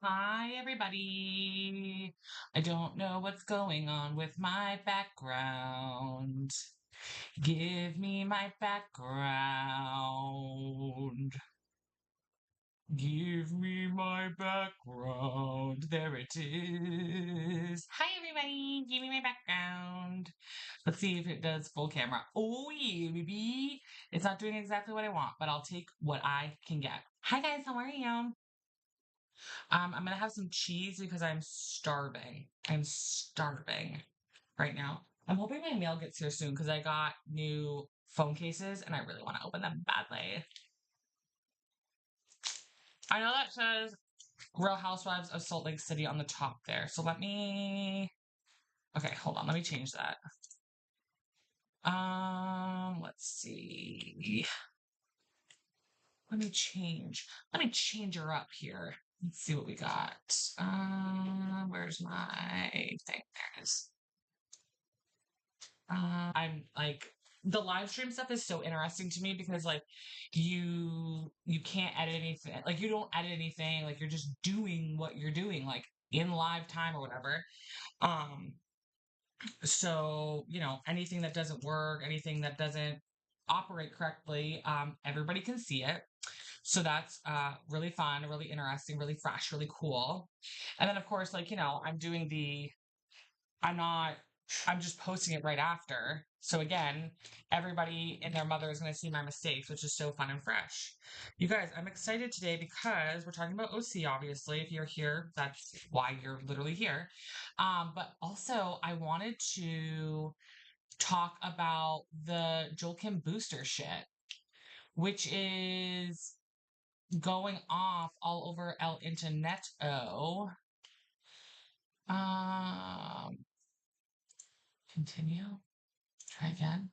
Hi, everybody. I don't know what's going on with my background. Give me my background. Give me my background. There it is. Hi, everybody. Give me my background. Let's see if it does full camera. Oh, yeah, baby. It's not doing exactly what I want, but I'll take what I can get. Hi, guys. How are you? I'm gonna have some cheese because I'm starving. I'm starving right now. I'm hoping my mail gets here soon because I got new phone cases and I really want to open them badly. I know that says Real Housewives of Salt Lake City on the top there. So let me. Okay, hold on. Let me change that. Let's see. Let me change. Let me change her up here. Let's see what we got. Where's my thing? There it is. I'm like the live stream stuff is so interesting to me because like you can't edit anything, like you don't edit anything, like you're just doing what you're doing like in live time or whatever. Um so anything that doesn't work, anything that doesn't operate correctly, everybody can see it. So that's really fun, really interesting, really fresh, really cool. And then of course, like I'm not, I'm just posting it right after. So again, everybody and their mother is going to see my mistakes, which is so fun and fresh. You guys, I'm excited today because we're talking about OC, obviously. If you're here, that's why you're literally here. But also, I wanted to talk about the Joel Kim booster shit, which is going off all over El Interneto. Um, Continue. Try again.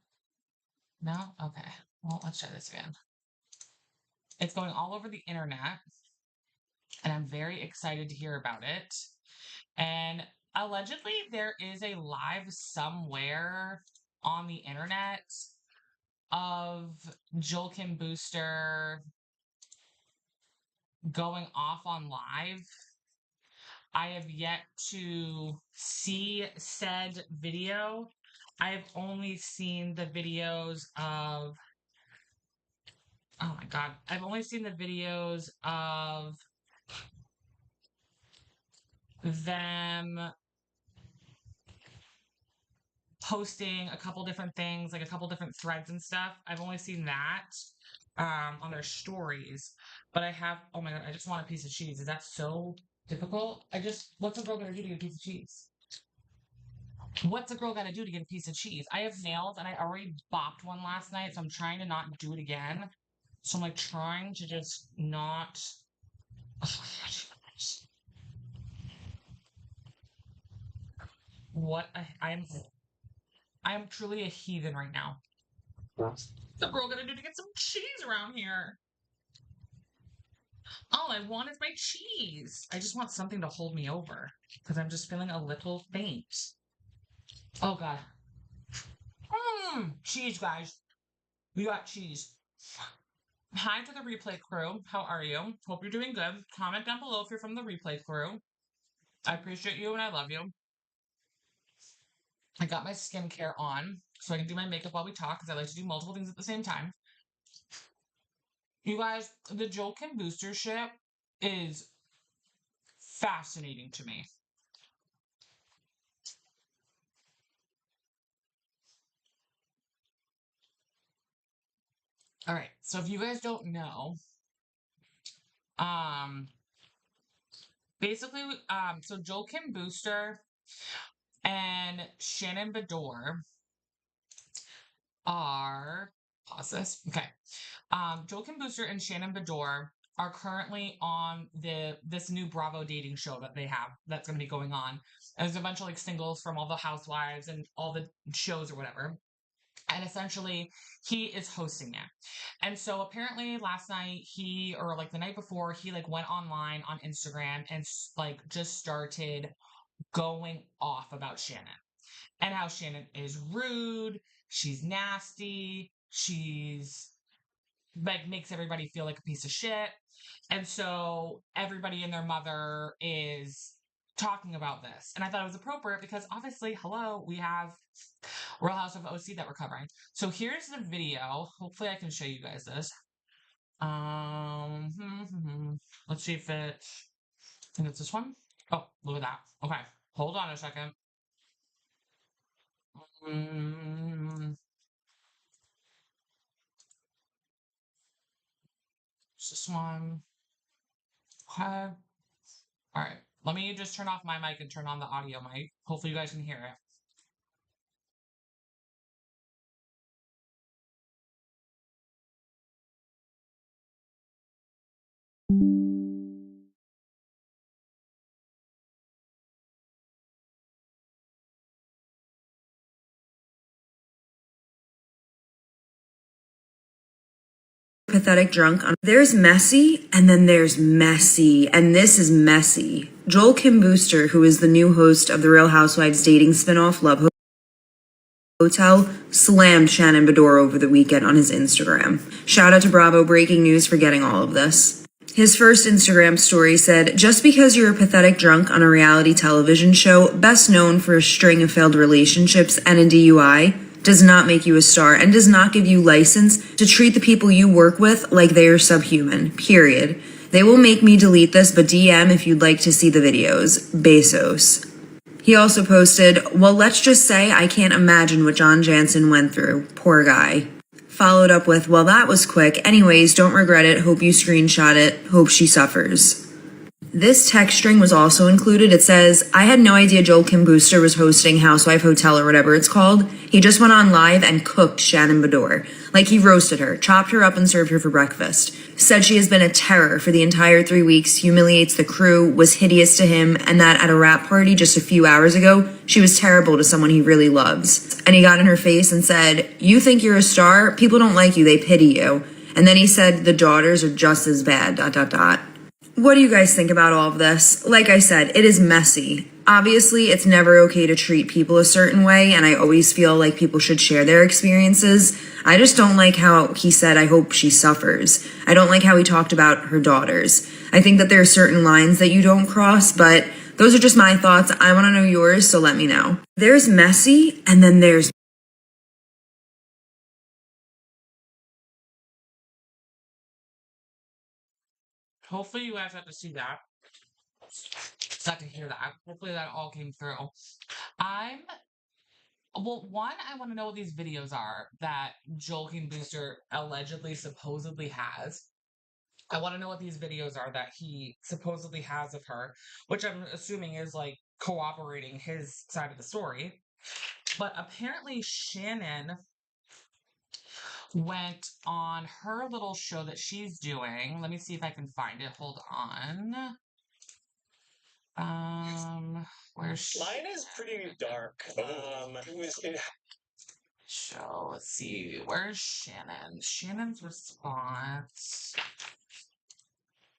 No? Okay. Well, let's try this again. It's going all over the internet, and I'm very excited to hear about it. And allegedly, there is a live somewhere on the internet of Joel Kim Booster going off on live. I have yet to see said video. I have only seen the videos of oh my god. I've only seen the videos of them posting a couple different things, like a couple different threads and stuff. I've only seen that on their stories. But I have, oh my god, I just want a piece of cheese. Is that so difficult? What's a girl gonna do to get a piece of cheese? What's a girl gotta do to get a piece of cheese? I have nails and I already bopped one last night, so I'm trying to not do it again. So I'm like trying to just not. What I am truly a heathen right now. What's the girl gonna do to get some cheese around here? All I want is my cheese. I just want something to hold me over because I'm just feeling a little faint. Oh god. Cheese, guys. We got cheese. Hi to the replay crew. How are you? Hope you're doing good. Comment down below if you're from the replay crew. I appreciate you and I love you. I got my skincare on so I can do my makeup while we talk because I like to do multiple things at the same time. You guys, the Joel Kim booster ship is fascinating to me. All right, so if you guys don't know, um, basically, so Joel Kim Booster and Shannon Bedore are pause this. Okay. Joel Kim Booster and Shannon Bedore are currently on this new Bravo dating show that they have that's going to be going on. And there's a bunch of like singles from all the housewives and all the shows or whatever. And essentially, he is hosting it. And so apparently last night or like the night before, he like went online on Instagram and like just started going off about Shannon and how Shannon is rude, she's nasty, she's like makes everybody feel like a piece of shit. And so everybody and their mother is talking about this. And I thought it was appropriate because obviously, hello, we have Real House of OC that we're covering. So here's the video. Hopefully I can show you guys this. Let's see if it, I think it's this one. Oh, look at that. Okay, hold on a second. It's this one. Okay. All right. Let me just turn off my mic and turn on the audio mic. Hopefully you guys can hear it. Pathetic drunk. There's messy, and then there's messy, and this is messy. Joel Kim Booster, who is the new host of the Real Housewives dating spinoff Love Hotel, slammed Shannon Bedore over the weekend on his Instagram. Shout out to Bravo Breaking News for getting all of this. His first Instagram story said, "Just because you're a pathetic drunk on a reality television show, best known for a string of failed relationships and a DUI, does not make you a star and does not give you license to treat the people you work with like they are subhuman, period. They will make me delete this, but DM if you'd like to see the videos. Bezos." He also posted, "Well, let's just say I can't imagine what John Jansen went through. Poor guy." Followed up with, "Well, that was quick. Anyways, don't regret it. Hope you screenshot it. Hope she suffers." This text string was also included. It says, "I had no idea Joel Kim Booster was hosting Housewife Hotel or whatever it's called. He just went on live and cooked Shannon Bedore. Like he roasted her, chopped her up and served her for breakfast. Said she has been a terror for the entire 3 weeks, humiliates the crew, was hideous to him, and that at a rap party just a few hours ago, she was terrible to someone he really loves." And he got in her face and said, "You think you're a star? People don't like you, they pity you." And then he said, "The daughters are just as bad, ... What do you guys think about all of this? Like I said, it is messy. Obviously, it's never okay to treat people a certain way, and I always feel like people should share their experiences. I just don't like how he said, "I hope she suffers." I don't like how he talked about her daughters. I think that there are certain lines that you don't cross, but those are just my thoughts. I want to know yours, so let me know. There's messy, and then there's Hopefully you guys got to see that. Got to hear that. Hopefully that all came through. Well, one, I want to know what these videos are that Joel Kim Booster allegedly, supposedly has. I want to know what these videos are that he supposedly has of her, which I'm assuming is like corroborating his side of the story. But apparently, Shannon went on her little show that she's doing. Let me see if I can find it. Hold on. Where's Mine is pretty dark. show? Let's see. Where's Shannon? Shannon's response.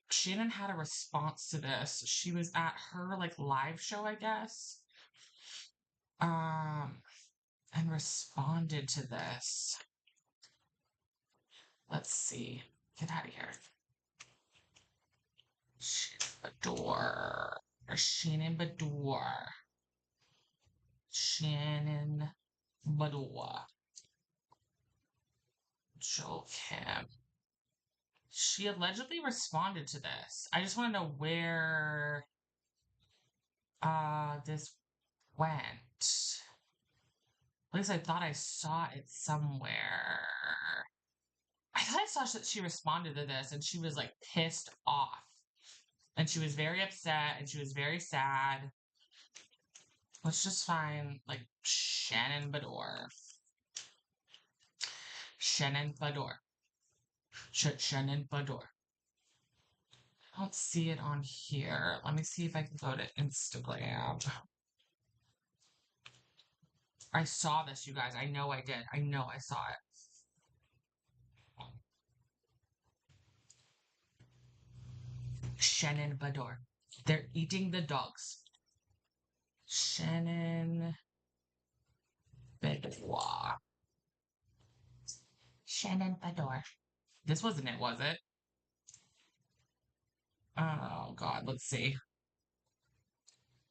Shannon had a response to this. She was at her like live show, I guess. And responded to this. Let's see. Get out of here. Bedore. Shannon Bedore. Shannon Bedore. Joel Kim. She allegedly responded to this. I just want to know where this went. At least I thought I saw it somewhere. I thought I saw that she responded to this and she was like pissed off. And she was very upset and she was very sad. Let's just find like Shannon Bedore. Shannon Bedore. Shannon Bedore. I don't see it on here. Let me see if I can go to Instagram. I saw this, you guys. I know I did. I know I saw it. Shannon Bedore. They're eating the dogs. Shannon Bedore. Shannon Bedore. This wasn't it, was it? Oh, God. Let's see.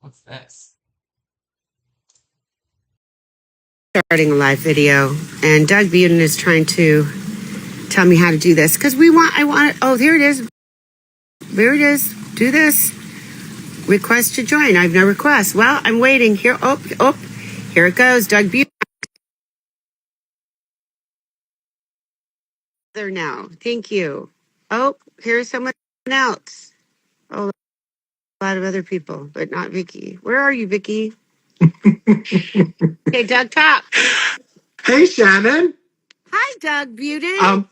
What's this? Starting a live video, and Doug Buden is trying to tell me how to do this because I want it. Oh, there it is. There it is. Do this. Request to join. I have no request. Well, I'm waiting here. Oh, here it goes. Doug Buden. There now. Thank you. Oh, here's someone else. Oh, a lot of other people, but not Vicky. Where are you, Vicky? Hey, Doug, talk. Hey, Shannon. Hi, Doug Buden.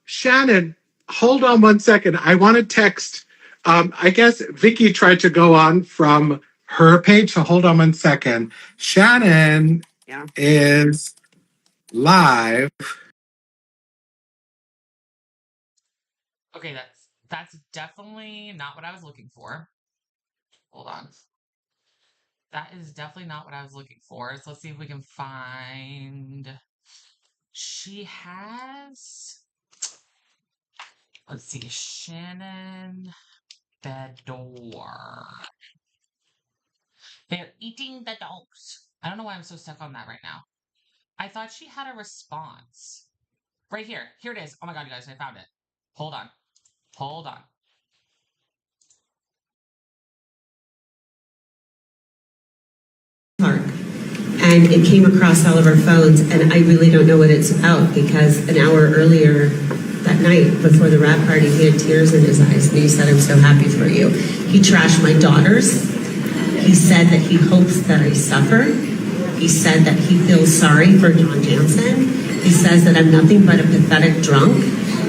Shannon, hold on one second. I want to text. I guess Vicky tried to go on from her page, so hold on one second. Shannon is live. Okay, that's definitely not what I was looking for. Hold on. That is definitely not what I was looking for. So let's see if we can find. She has. Let's see, Shannon Bedore. They're eating the dogs. I don't know why I'm so stuck on that right now. I thought she had a response. Right here. Here it is. Oh my God, you guys, I found it. Hold on. Hold on. Clark. And it came across all of our phones, and I really don't know what it's about because an hour earlier that night before the wrap party, he had tears in his eyes and he said, "I'm so happy for you." He trashed my daughters. He said that he hopes that I suffer. He said that he feels sorry for John Jansen. He says that I'm nothing but a pathetic drunk.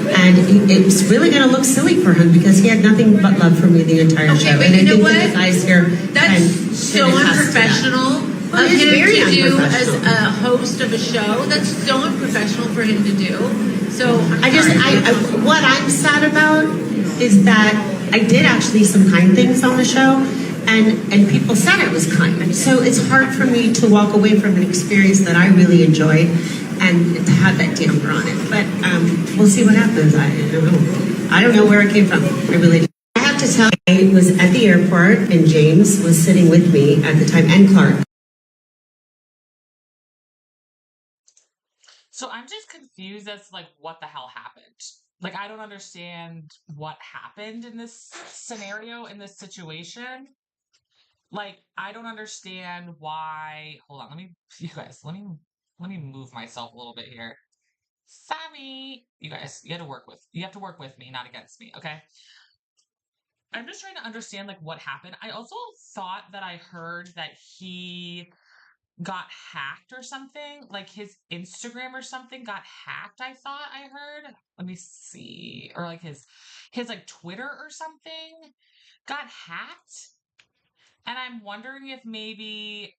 And it was really going to look silly for him because he had nothing but love for me the entire show. But and you I know think what? that the guys here That's so unprofessional Well, of it's him very to do as unprofessional. a host of a show. That's so unprofessional for him to do. So what I'm sad about is that I did actually some kind things on the show, and people said I was kind. So it's hard for me to walk away from an experience that I really enjoyed and to have that damper on it. But we'll see what happens. I don't know. I don't know where it came from. I really don't. I have to tell you, I was at the airport and James was sitting with me at the time, and Clark. So I'm just confused as to, like, what the hell happened. Like, I don't understand what happened in this scenario, in this situation. Like, I don't understand why. Hold on, you guys, let me move myself a little bit here. Sorry, you guys, you have to work with me, not against me, okay? I'm just trying to understand, like, what happened. I also thought that I heard that he got hacked or something, like his Instagram or something got hacked. I thought I heard. Let me see, or like his like Twitter or something got hacked, and I'm wondering if maybe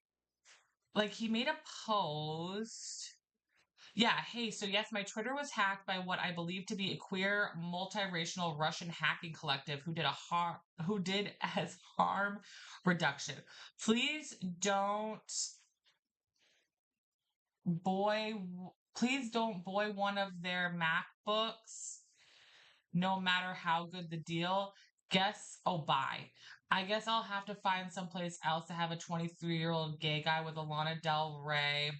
like he made a post. Yeah, hey, so yes, my Twitter was hacked by what I believe to be a queer multiracial Russian hacking collective who did as harm reduction. Please don't boy please don't boy one of their MacBooks, no matter how good the deal. Bye. I guess I'll have to find someplace else to have a 23-year-old gay guy with a Lana Del Rey.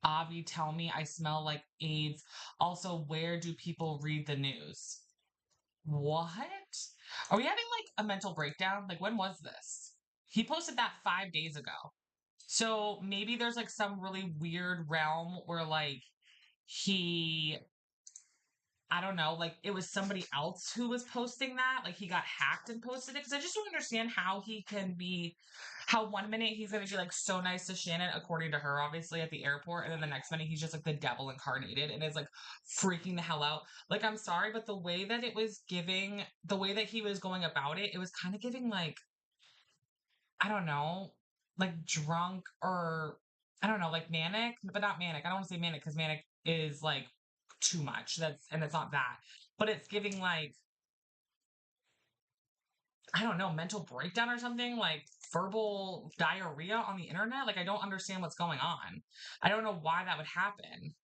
Avi, tell me I smell like AIDS. Also, where do people read the news? What? Are we having like a mental breakdown? Like, when was this? He posted that 5 days ago. So maybe there's like some really weird realm where like he, I don't know, like it was somebody else who was posting that. Like he got hacked and posted it. Because I just don't understand how he can be, how 1 minute he's going to be like so nice to Shannon, according to her, obviously, at the airport. And then the next minute he's just like the devil incarnated and is like freaking the hell out. Like, I'm sorry, but the way that the way that he was going about it, it was kind of giving like, I don't know, like drunk or I don't know, like manic, but not manic. I don't want to say manic because manic is like too much. And it's not that. But it's giving like, I don't know, mental breakdown or something, like verbal diarrhea on the internet. Like, I don't understand what's going on. I don't know why that would happen.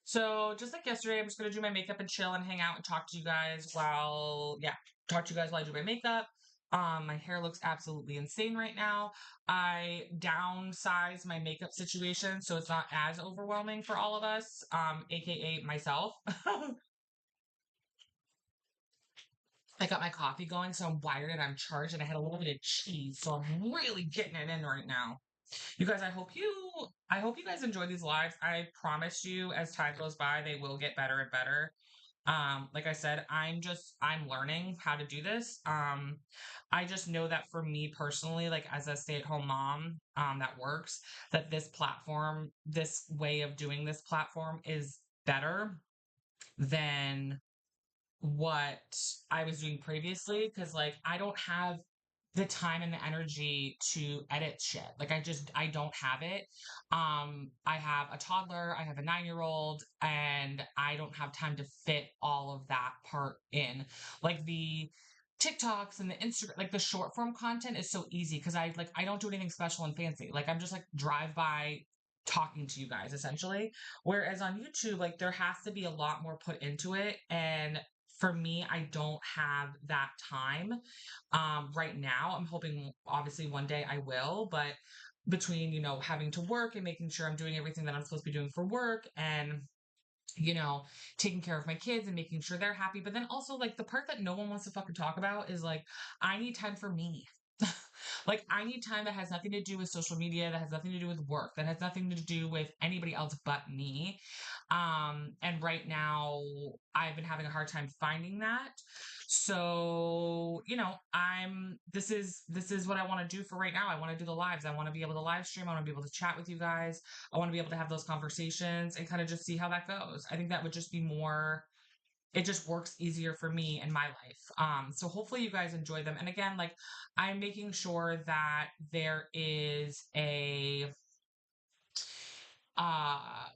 So just like yesterday, I'm just gonna do my makeup and chill and hang out and talk to you guys while I do my makeup. My hair looks absolutely insane right now. I downsized my makeup situation so it's not as overwhelming for all of us, aka myself. I got my coffee going, so I'm wired and I'm charged, and I had a little bit of cheese, so I'm really getting it in right now. You guys, I hope you guys enjoy these lives. I promise you, as time goes by, they will get better and better. Like I said, I'm learning how to do this. I just know that for me personally, like as a stay-at-home mom, that works, that this way of doing this platform is better than what I was doing previously, because like I don't have the time and the energy to edit shit. Like I don't have it. I have a toddler, I have a 9-year-old, and I don't have time to fit all of that part in. Like the TikToks and the Instagram, like the short form content is so easy because I don't do anything special and fancy. Like I'm just like drive by talking to you guys essentially. Whereas on YouTube, like there has to be a lot more put into it. And for me, I don't have that time right now. I'm hoping obviously one day I will, but between, having to work and making sure I'm doing everything that I'm supposed to be doing for work and you know, taking care of my kids and making sure they're happy. But then also, like, the part that no one wants to fucking talk about is like, I need time for me. Like, I need time that has nothing to do with social media, that has nothing to do with work, that has nothing to do with anybody else but me. And right now, I've been having a hard time finding that. So, this is what I want to do for right now. I want to do the lives. I want to be able to live stream. I want to be able to chat with you guys. I want to be able to have those conversations and kind of just see how that goes. I think that would just be more, it just works easier for me in my life. So hopefully you guys enjoy them. And again, like I'm making sure that there is uh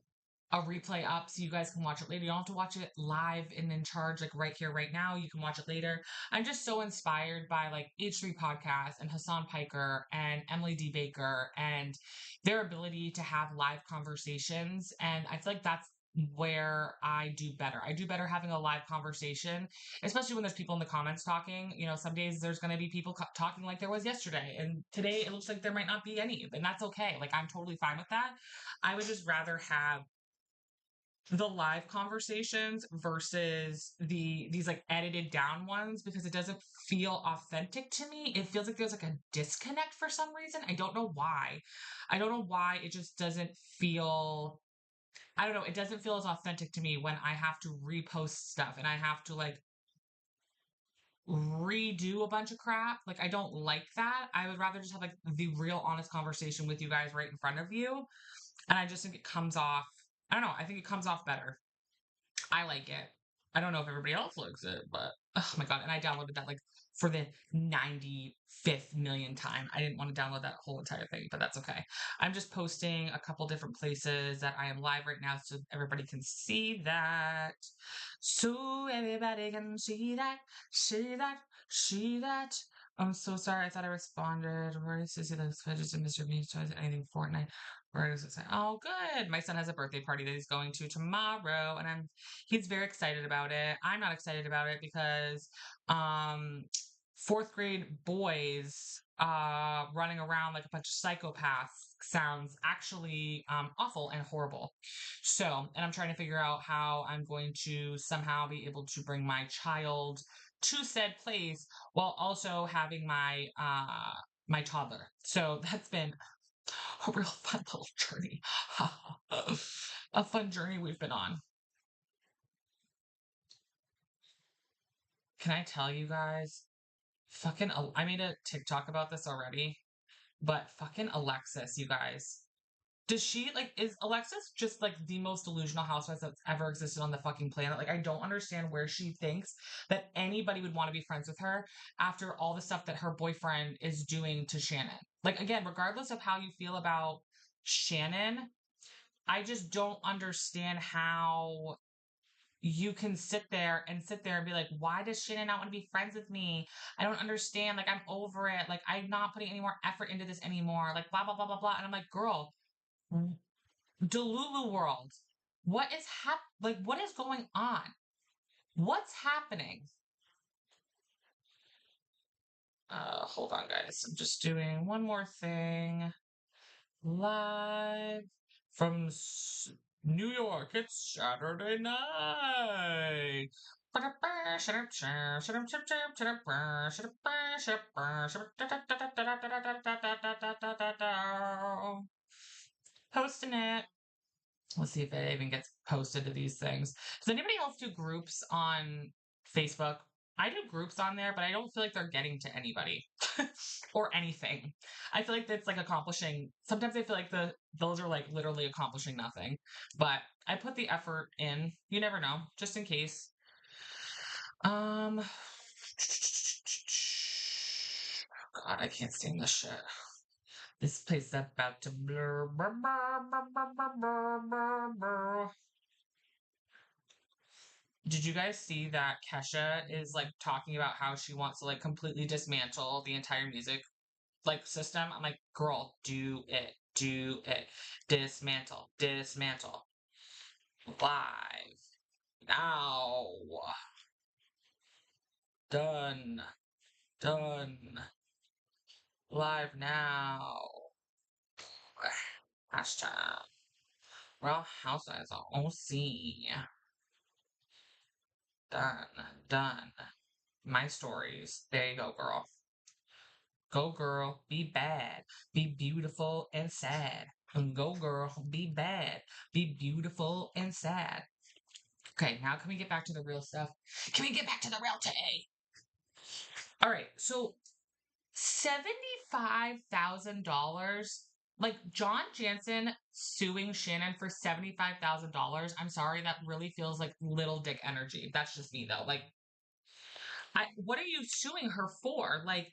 a replay up so you guys can watch it later. You don't have to watch it live and in charge, like right here, right now. You can watch it later. I'm just so inspired by like H3 Podcast and Hassan Piker and Emily D. Baker and their ability to have live conversations. And I feel like that's where I do better. I do better having a live conversation, especially when there's people in the comments talking. Some days there's going to be people talking like there was yesterday, and today it looks like there might not be any, and that's okay. Like I'm totally fine with that. I would just rather have the live conversations versus these like edited down ones because it doesn't feel authentic to me. It feels like there's like a disconnect for some reason. I don't know why. I don't know why it just doesn't feel, I don't know, it doesn't feel as authentic to me when I have to repost stuff and I have to like redo a bunch of crap. Like I don't like that. I would rather just have like the real honest conversation with you guys right in front of you. And I just think it comes off, I don't know, I think it comes off better. I like it. I don't know if everybody else likes it, but oh my god! And I downloaded that like for the 95th million time. I didn't want to download that whole entire thing, but that's okay. I'm just posting a couple different places that I am live right now, so everybody can see that. So everybody can see that, see that, see that. I'm so sorry. I thought I responded. Where is Sissy Lives Fidgets and Mr. Beast? Anything Fortnite? Where does it say? Oh, good. My son has a birthday party that he's going to tomorrow, and he's very excited about it. I'm not excited about it because um fourth grade boys running around like a bunch of psychopaths sounds actually awful and horrible. So, and I'm trying to figure out how I'm going to somehow be able to bring my child to said place while also having my toddler. So that's been a real fun little journey. A fun journey we've been on. Can I tell you guys? I made a TikTok about this already, but fucking Alexis, you guys. Is Alexis just like the most delusional housewife that's ever existed on the fucking planet? Like, I don't understand where she thinks that anybody would want to be friends with her after all the stuff that her boyfriend is doing to Shannon. Like, again, regardless of how you feel about Shannon, I just don't understand how you can sit there and be like, why does Shannon not want to be friends with me? I don't understand. Like, I'm over it. Like, I'm not putting any more effort into this anymore. Like, blah, blah, blah, blah, blah. And I'm like, girl, Delulu world. What is what is going on? What's happening? Hold on, guys. I'm just doing one more thing. Live from New York. It's Saturday night. Posting it. Let's see if it even gets posted to these things. Does anybody else do groups on Facebook? I do groups on there, but I don't feel like they're getting to anybody or anything. I feel like that's like accomplishing. Sometimes I feel like those are like literally accomplishing nothing. But I put the effort in. You never know, just in case. God, I can't stand this shit. This place is about to blur. Did you guys see that Kesha is like talking about how she wants to like completely dismantle the entire music like system? I'm like, girl, do it. Dismantle. Live. Now. Done. Live now. Hashtag. Real Housewives of OC. Done. My stories. There you go, girl. Go, girl. Be bad. Be beautiful and sad. And go, girl. Be bad. Be beautiful and sad. Okay, now can we get back to the real stuff? Can we get back to the real tea? All right, so $75,000. Like John Jansen suing Shannon for $75,000. I'm sorry, that really feels like little dick energy. That's just me though. Like, what are you suing her for? Like,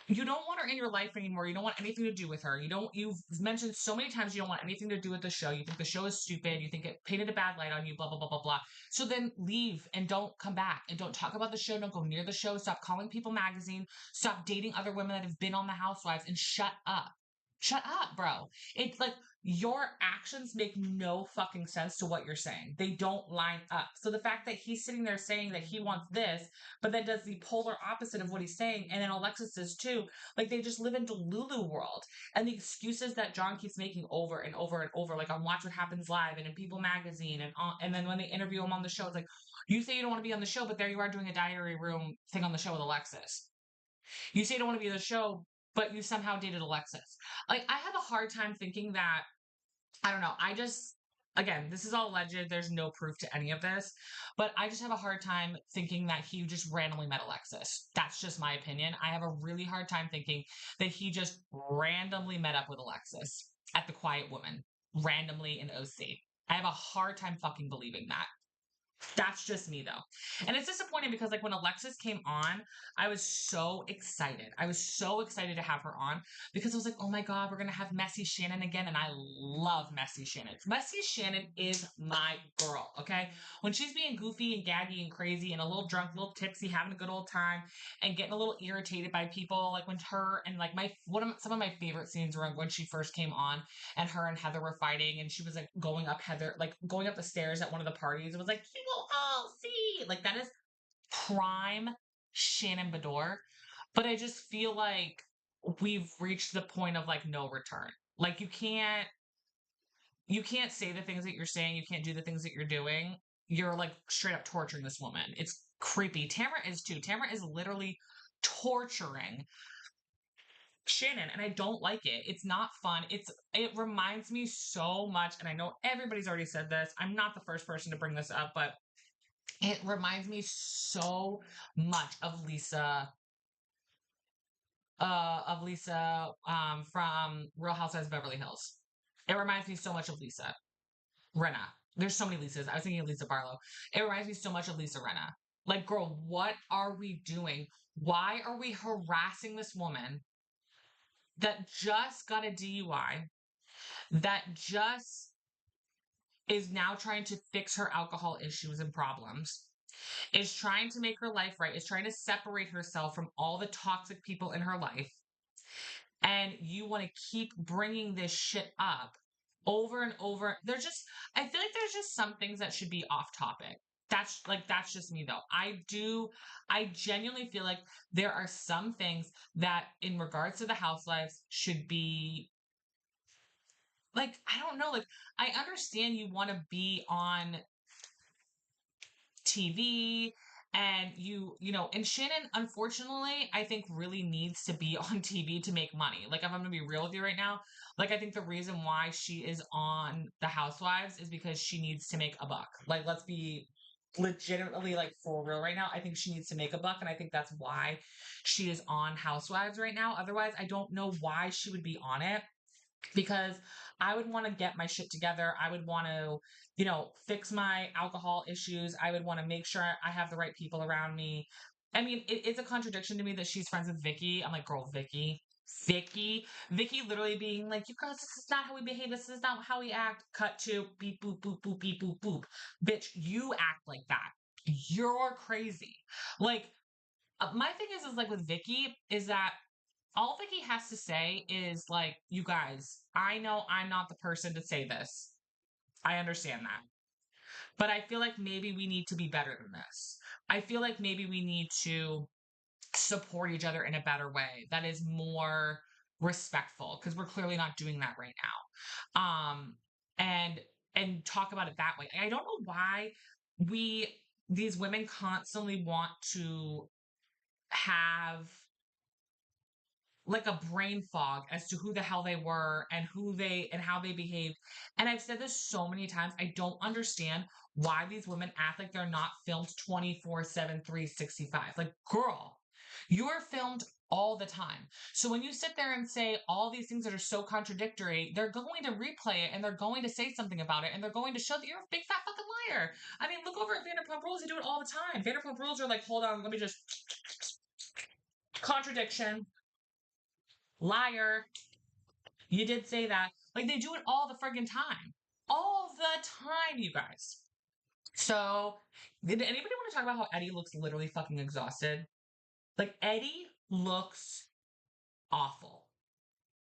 you don't want her in your life anymore. You don't want anything to do with her. You've mentioned so many times you don't want anything to do with the show. You think the show is stupid. You think it painted a bad light on you, blah, blah, blah, blah, blah. So then leave and don't come back and don't talk about the show. Don't go near the show. Stop calling People Magazine. Stop dating other women that have been on the Housewives and shut up. Shut up, bro. It's like your actions make no fucking sense to what you're saying. They don't line up. So the fact that he's sitting there saying that he wants this, but then does the polar opposite of what he's saying, and then Alexis does too, like they just live in Delulu world. And the excuses that John keeps making over and over and over, like on Watch What Happens Live and in People Magazine, and then when they interview him on the show, it's like, you say you don't want to be on the show, but there you are doing a diary room thing on the show with Alexis. You say you don't want to be on the show, but you somehow dated Alexis. Like, I have a hard time thinking that, I don't know, again, this is all alleged. There's no proof to any of this, but I just have a hard time thinking that he just randomly met Alexis. That's just my opinion. I have a really hard time thinking that he just randomly met up with Alexis at the Quiet Woman, randomly in OC. I have a hard time fucking believing that. That's just me though. And it's disappointing because like when Alexis came on, I was so excited. I was so excited to have her on because I was like, oh my God, we're going to have Messy Shannon again. And I love Messy Shannon. Messy Shannon is my girl. Okay. When she's being goofy and gaggy and crazy and a little drunk, a little tipsy, having a good old time and getting a little irritated by people, like when her and like some of my favorite scenes were when she first came on and her and Heather were fighting and she was like going up the stairs at one of the parties. It was like, you will all see. Like that is prime Shannon Bedore. But I just feel like we've reached the point of like no return. Like you can't say the things that you're saying, you can't do the things that you're doing. You're like straight up torturing this woman. It's creepy. Tamara is too. Tamara is literally torturing Shannon, and I don't like it. It's not fun. It reminds me so much, and I know everybody's already said this. I'm not the first person to bring this up, but it reminds me so much of Lisa from Real Housewives of Beverly Hills. It reminds me so much of Lisa Rinna. There's so many Lisas. I was thinking of Lisa Barlow. It reminds me so much of Lisa Rinna. Like, girl, what are we doing? Why are we harassing this woman that just got a DUI, that just is now trying to fix her alcohol issues and problems, is trying to make her life right, is trying to separate herself from all the toxic people in her life, and you want to keep bringing this shit up over and over. I feel like there's just some things that should be off topic. That's just me though. I genuinely feel like there are some things that in regards to the housewives should be like, I don't know, like I understand you want to be on TV and and Shannon, unfortunately, I think really needs to be on TV to make money. Like, if I'm gonna be real with you right now, like, I think the reason why she is on The Housewives is because she needs to make a buck. Like, let's be legitimately like for real right now. I think she needs to make a buck, and I think that's why she is on Housewives right now. Otherwise, I don't know why she would be on it because I would want to get my shit together. I would want to, fix my alcohol issues. I would want to make sure I have the right people around me. I mean, it's a contradiction to me that she's friends with Vicky. I'm like, girl, Vicky literally being like, you girls, this is not how we behave. This is not how we act. Cut to beep, boop, boop, boop, beep, boop, boop. Bitch, you act like that. You're crazy. Like, my thing is like with Vicky is that all Vicky has to say is like, you guys, I know I'm not the person to say this. I understand that. But I feel like maybe we need to be better than this. I feel like maybe we need to support each other in a better way that is more respectful because we're clearly not doing that right now. And talk about it that way. I don't know why we these women constantly want to have like a brain fog as to who the hell they were and how they behaved. And I've said this so many times. I don't understand why these women act like they're not filmed 24/7, 365. Like, girl, you are filmed all the time. So when you sit there and say all these things that are so contradictory, they're going to replay it and they're going to say something about it and they're going to show that you're a big fat fucking liar. I mean, look over at Vanderpump Rules. They do it all the time. Vanderpump Rules are like, hold on, let me just contradiction. Liar. You did say that. Like, they do it all the friggin' time. All the time, you guys. So, did anybody want to talk about how Eddie looks literally fucking exhausted? Like, Eddie looks awful.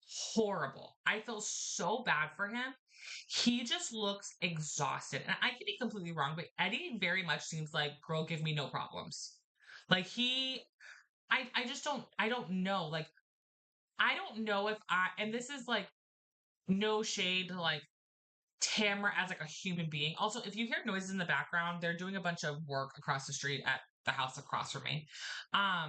Horrible. I feel so bad for him. He just looks exhausted. And I could be completely wrong, but Eddie very much seems like, girl, give me no problems. Like, I don't know. Like, I don't know if and this is like, no shade to like Tamara as like a human being. Also, if you hear noises in the background, they're doing a bunch of work across the street at the house across from me. I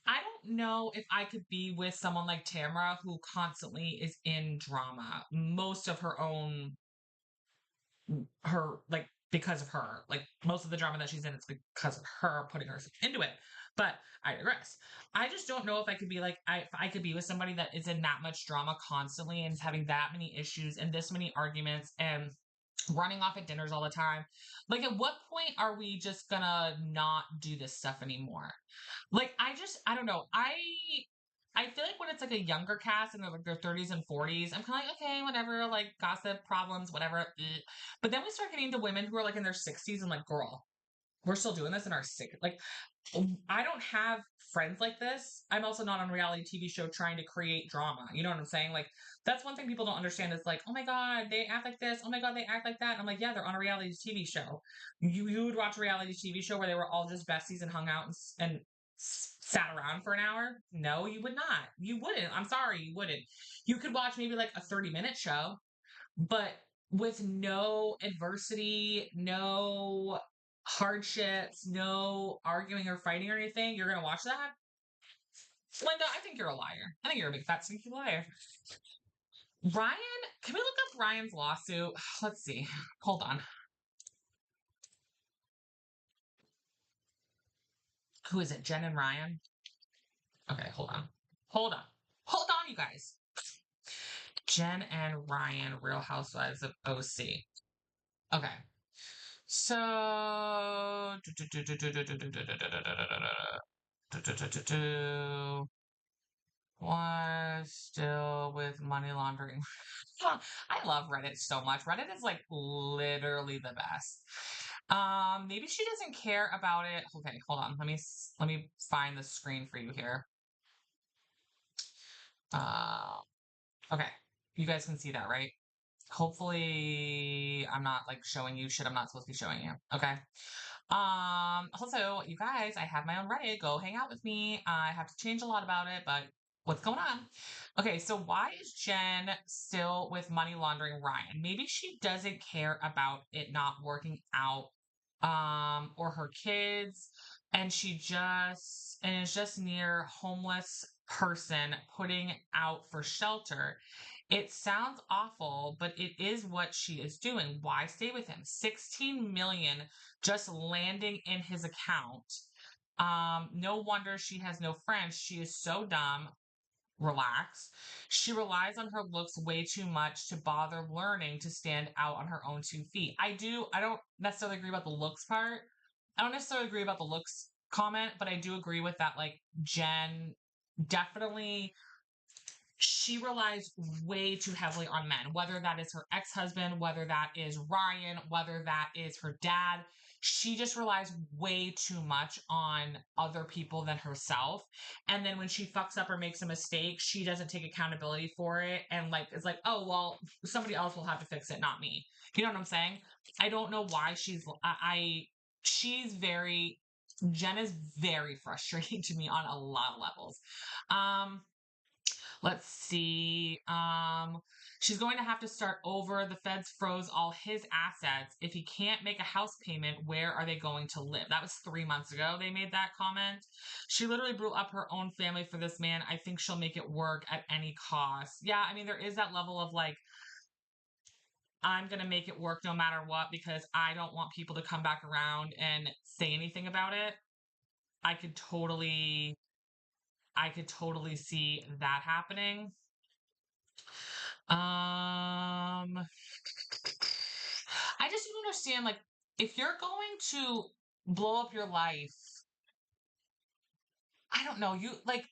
don't know if I could be with someone like Tamara who constantly is in drama. Most of her like because of her. Like most of the drama that she's in, it's because of her putting herself into it. But I digress. I just don't know if I could be like if I could be with somebody that is in that much drama constantly and is having that many issues and this many arguments and running off at dinners all the time. Like, at what point are we just gonna not do this stuff anymore? Like, I don't know. I feel like when it's like a younger cast and they're like their 30s and 40s, I'm kind of like, okay, whatever, like gossip, problems, whatever. But then we start getting into women who are like in their 60s and like, girl, we're still doing this in our 60s. Like, I don't have friends like this. I'm also not on a reality TV show trying to create drama. You know what I'm saying? Like, that's one thing people don't understand is like, oh my God, they act like this. Oh my God, they act like that. And I'm like, yeah, they're on a reality TV show. You would watch a reality TV show where they were all just besties and hung out and sat around for an hour? No, you would not. You wouldn't. I'm sorry, you wouldn't. You could watch maybe like a 30-minute show, but with no adversity, no hardships, no arguing or fighting or anything, you're gonna watch that? Linda, I think you're a liar. I think you're a big fat sneaky liar. Ryan, can we look up Ryan's lawsuit? Let's see. Hold on. Who is it? Jen and Ryan? Okay, hold on. Hold on. Hold on, you guys. Jen and Ryan, Real Housewives of OC. Okay. So was still with money laundering. I love Reddit so much. Reddit is like literally the best. Maybe she doesn't care about it. Okay, hold on. Let me find the screen for you here. Okay, you guys can see that, right? Hopefully I'm not like showing you shit I'm not supposed to be showing you. Okay. Also, you guys, I have my own Reddit. Go hang out with me. I have to change a lot about it, but what's going on? Okay, so why is Jen still with money laundering Ryan? Maybe she doesn't care about it not working out, or her kids, and is just near homeless person putting out for shelter. It sounds awful, but it is what she is doing. Why stay with him? 16 million just landing in his account. No wonder she has no friends. She is so dumb. Relax. She relies on her looks way too much to bother learning to stand out on her own 2 feet. I don't necessarily agree about the looks part. I don't necessarily agree about the looks comment, but I do agree with that. Like, Jen definitely, she relies way too heavily on men, whether that is her ex-husband, whether that is Ryan, whether that is her dad. She just relies way too much on other people than herself. And then when she fucks up or makes a mistake, she doesn't take accountability for it. And like, it's like, oh, well, somebody else will have to fix it, not me. You know what I'm saying? I don't know why she's very, Jen is very frustrating to me on a lot of levels. Let's see. She's going to have to start over. The feds froze all his assets. If he can't make a house payment, where are they going to live? That was 3 months ago they made that comment. She literally blew up her own family for this man. I think she'll make it work at any cost. Yeah, I mean, there is that level of like, I'm going to make it work no matter what because I don't want people to come back around and say anything about it. I could totally see that happening. I just don't understand, like, if you're going to blow up your life, I don't know, you like,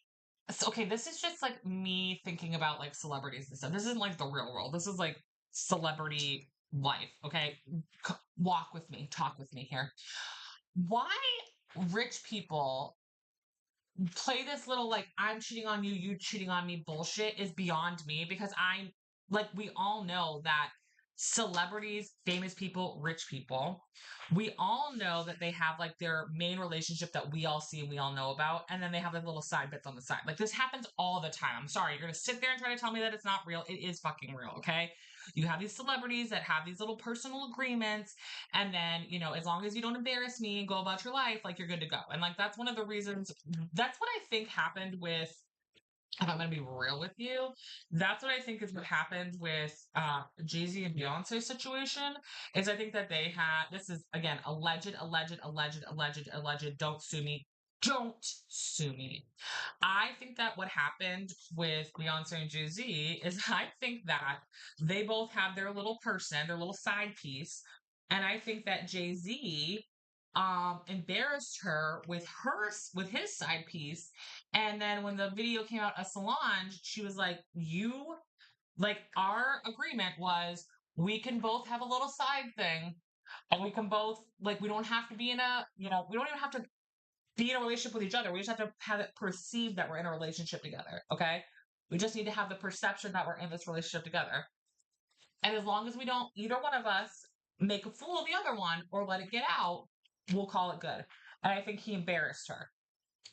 okay, this is just like me thinking about like celebrities and stuff. This isn't like the real world. This is like celebrity life. Okay, walk with me, talk with me here. Why rich people play this little like I'm cheating on you, you cheating on me bullshit is beyond me because we all know that celebrities, famous people, rich people, we all know that they have like their main relationship that we all see and we all know about, and then they have like little side bits on the side. Like this happens all the time. I'm sorry, you're gonna sit there and try to tell me that it's not real. It is fucking real, okay? You have these celebrities that have these little personal agreements, and then, as long as you don't embarrass me and go about your life, like you're good to go. And like that's one of the reasons, that's what I think happened with, if I'm gonna be real with you, that's what I think is what happened with Jay-Z and Beyonce situation. Is I think that they had, this is again alleged, don't sue me. Don't sue me. I think that what happened with Beyonce and Jay-Z is I think that they both have their little person, their little side piece. And I think that Jay-Z embarrassed her with his side piece. And then when the video came out of Solange, she was like, our agreement was we can both have a little side thing and we can both, like, we don't have to be in a, we don't even have to be in a relationship with each other. We just have to have it perceived that we're in a relationship together. Okay. We just need to have the perception that we're in this relationship together. And as long as we don't, either one of us, make a fool of the other one or let it get out, we'll call it good. And I think he embarrassed her.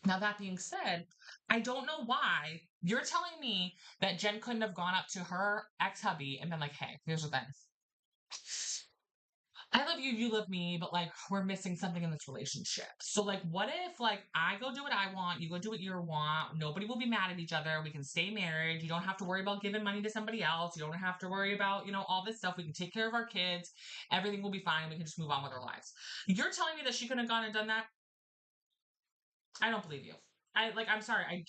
Now, that being said, I don't know why you're telling me that Jen couldn't have gone up to her ex-hubby and been like, hey, here's the thing. I love you, you love me, but like we're missing something in this relationship. So like what if like I go do what I want, you go do what you want, nobody will be mad at each other, we can stay married, you don't have to worry about giving money to somebody else, you don't have to worry about, all this stuff, we can take care of our kids, everything will be fine, we can just move on with our lives. You're telling me that she couldn't have gone and done that? I don't believe you. I'm sorry, I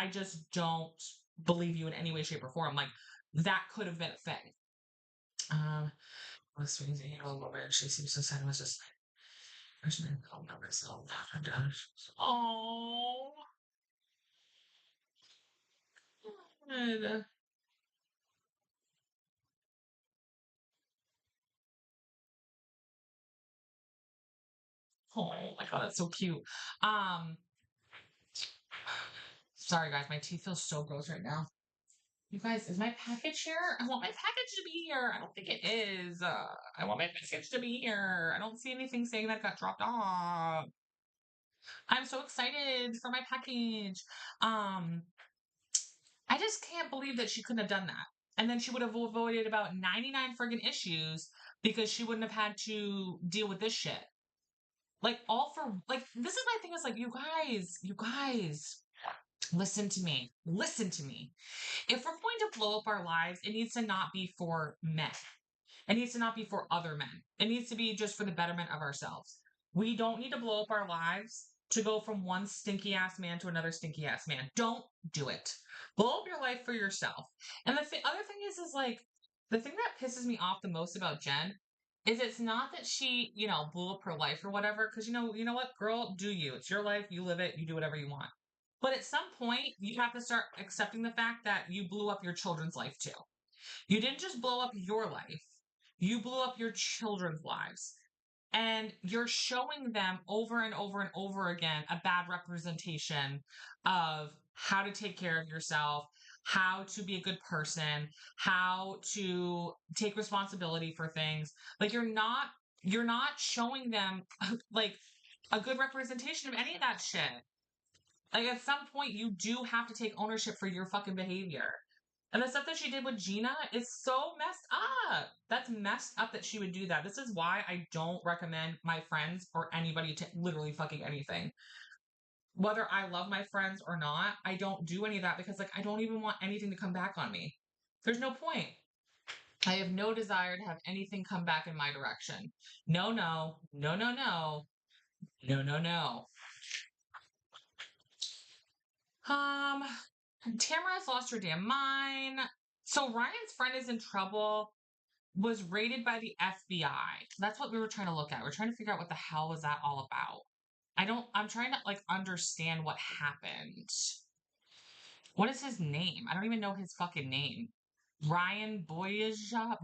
just don't believe you in any way, shape, or form. Like that could have been a thing. Was raising a little bit. She seems to say it was just like person called myself. Oh, God. Oh my god, that's so cute. Um, sorry guys, my teeth feel so gross right now. You guys, is my package here? I want my package to be here. I don't think it is. I want my package to be here. I don't see anything saying that it got dropped off. I'm so excited for my package. Um, I just can't believe that she couldn't have done that. And then she would have avoided about 99 friggin' issues because she wouldn't have had to deal with this shit. Like, all for, like, this is my thing is like, you guys, listen to me. Listen to me. If we're going to blow up our lives, it needs to not be for men. It needs to not be for other men. It needs to be just for the betterment of ourselves. We don't need to blow up our lives to go from one stinky ass man to another stinky ass man. Don't do it. Blow up your life for yourself. And the other thing is like, the thing that pisses me off the most about Jen is it's not that she, blew up her life or whatever, because you know what, girl, do you. It's your life, you live it, you do whatever you want. But at some point, you have to start accepting the fact that you blew up your children's life too. You didn't just blow up your life, you blew up your children's lives. And you're showing them over and over and over again a bad representation of how to take care of yourself, how to be a good person, how to take responsibility for things. Like you're not showing them like a good representation of any of that shit. Like at some point you do have to take ownership for your fucking behavior. And the stuff that she did with Gina is so messed up. That's messed up that she would do that. This is why I don't recommend my friends or anybody to literally fucking anything. Whether I love my friends or not, I don't do any of that because, like, I don't even want anything to come back on me. There's no point. I have no desire to have anything come back in my direction. No, no, no, no, no, no, no, no. Tamara's lost her damn mind. So Ryan's friend is in trouble. Was raided by the FBI. That's what we were trying to look at. We're trying to figure out what the hell was that all about. I'm trying to like understand what happened. What is his name? I don't even know his fucking name. Ryan Boyajan?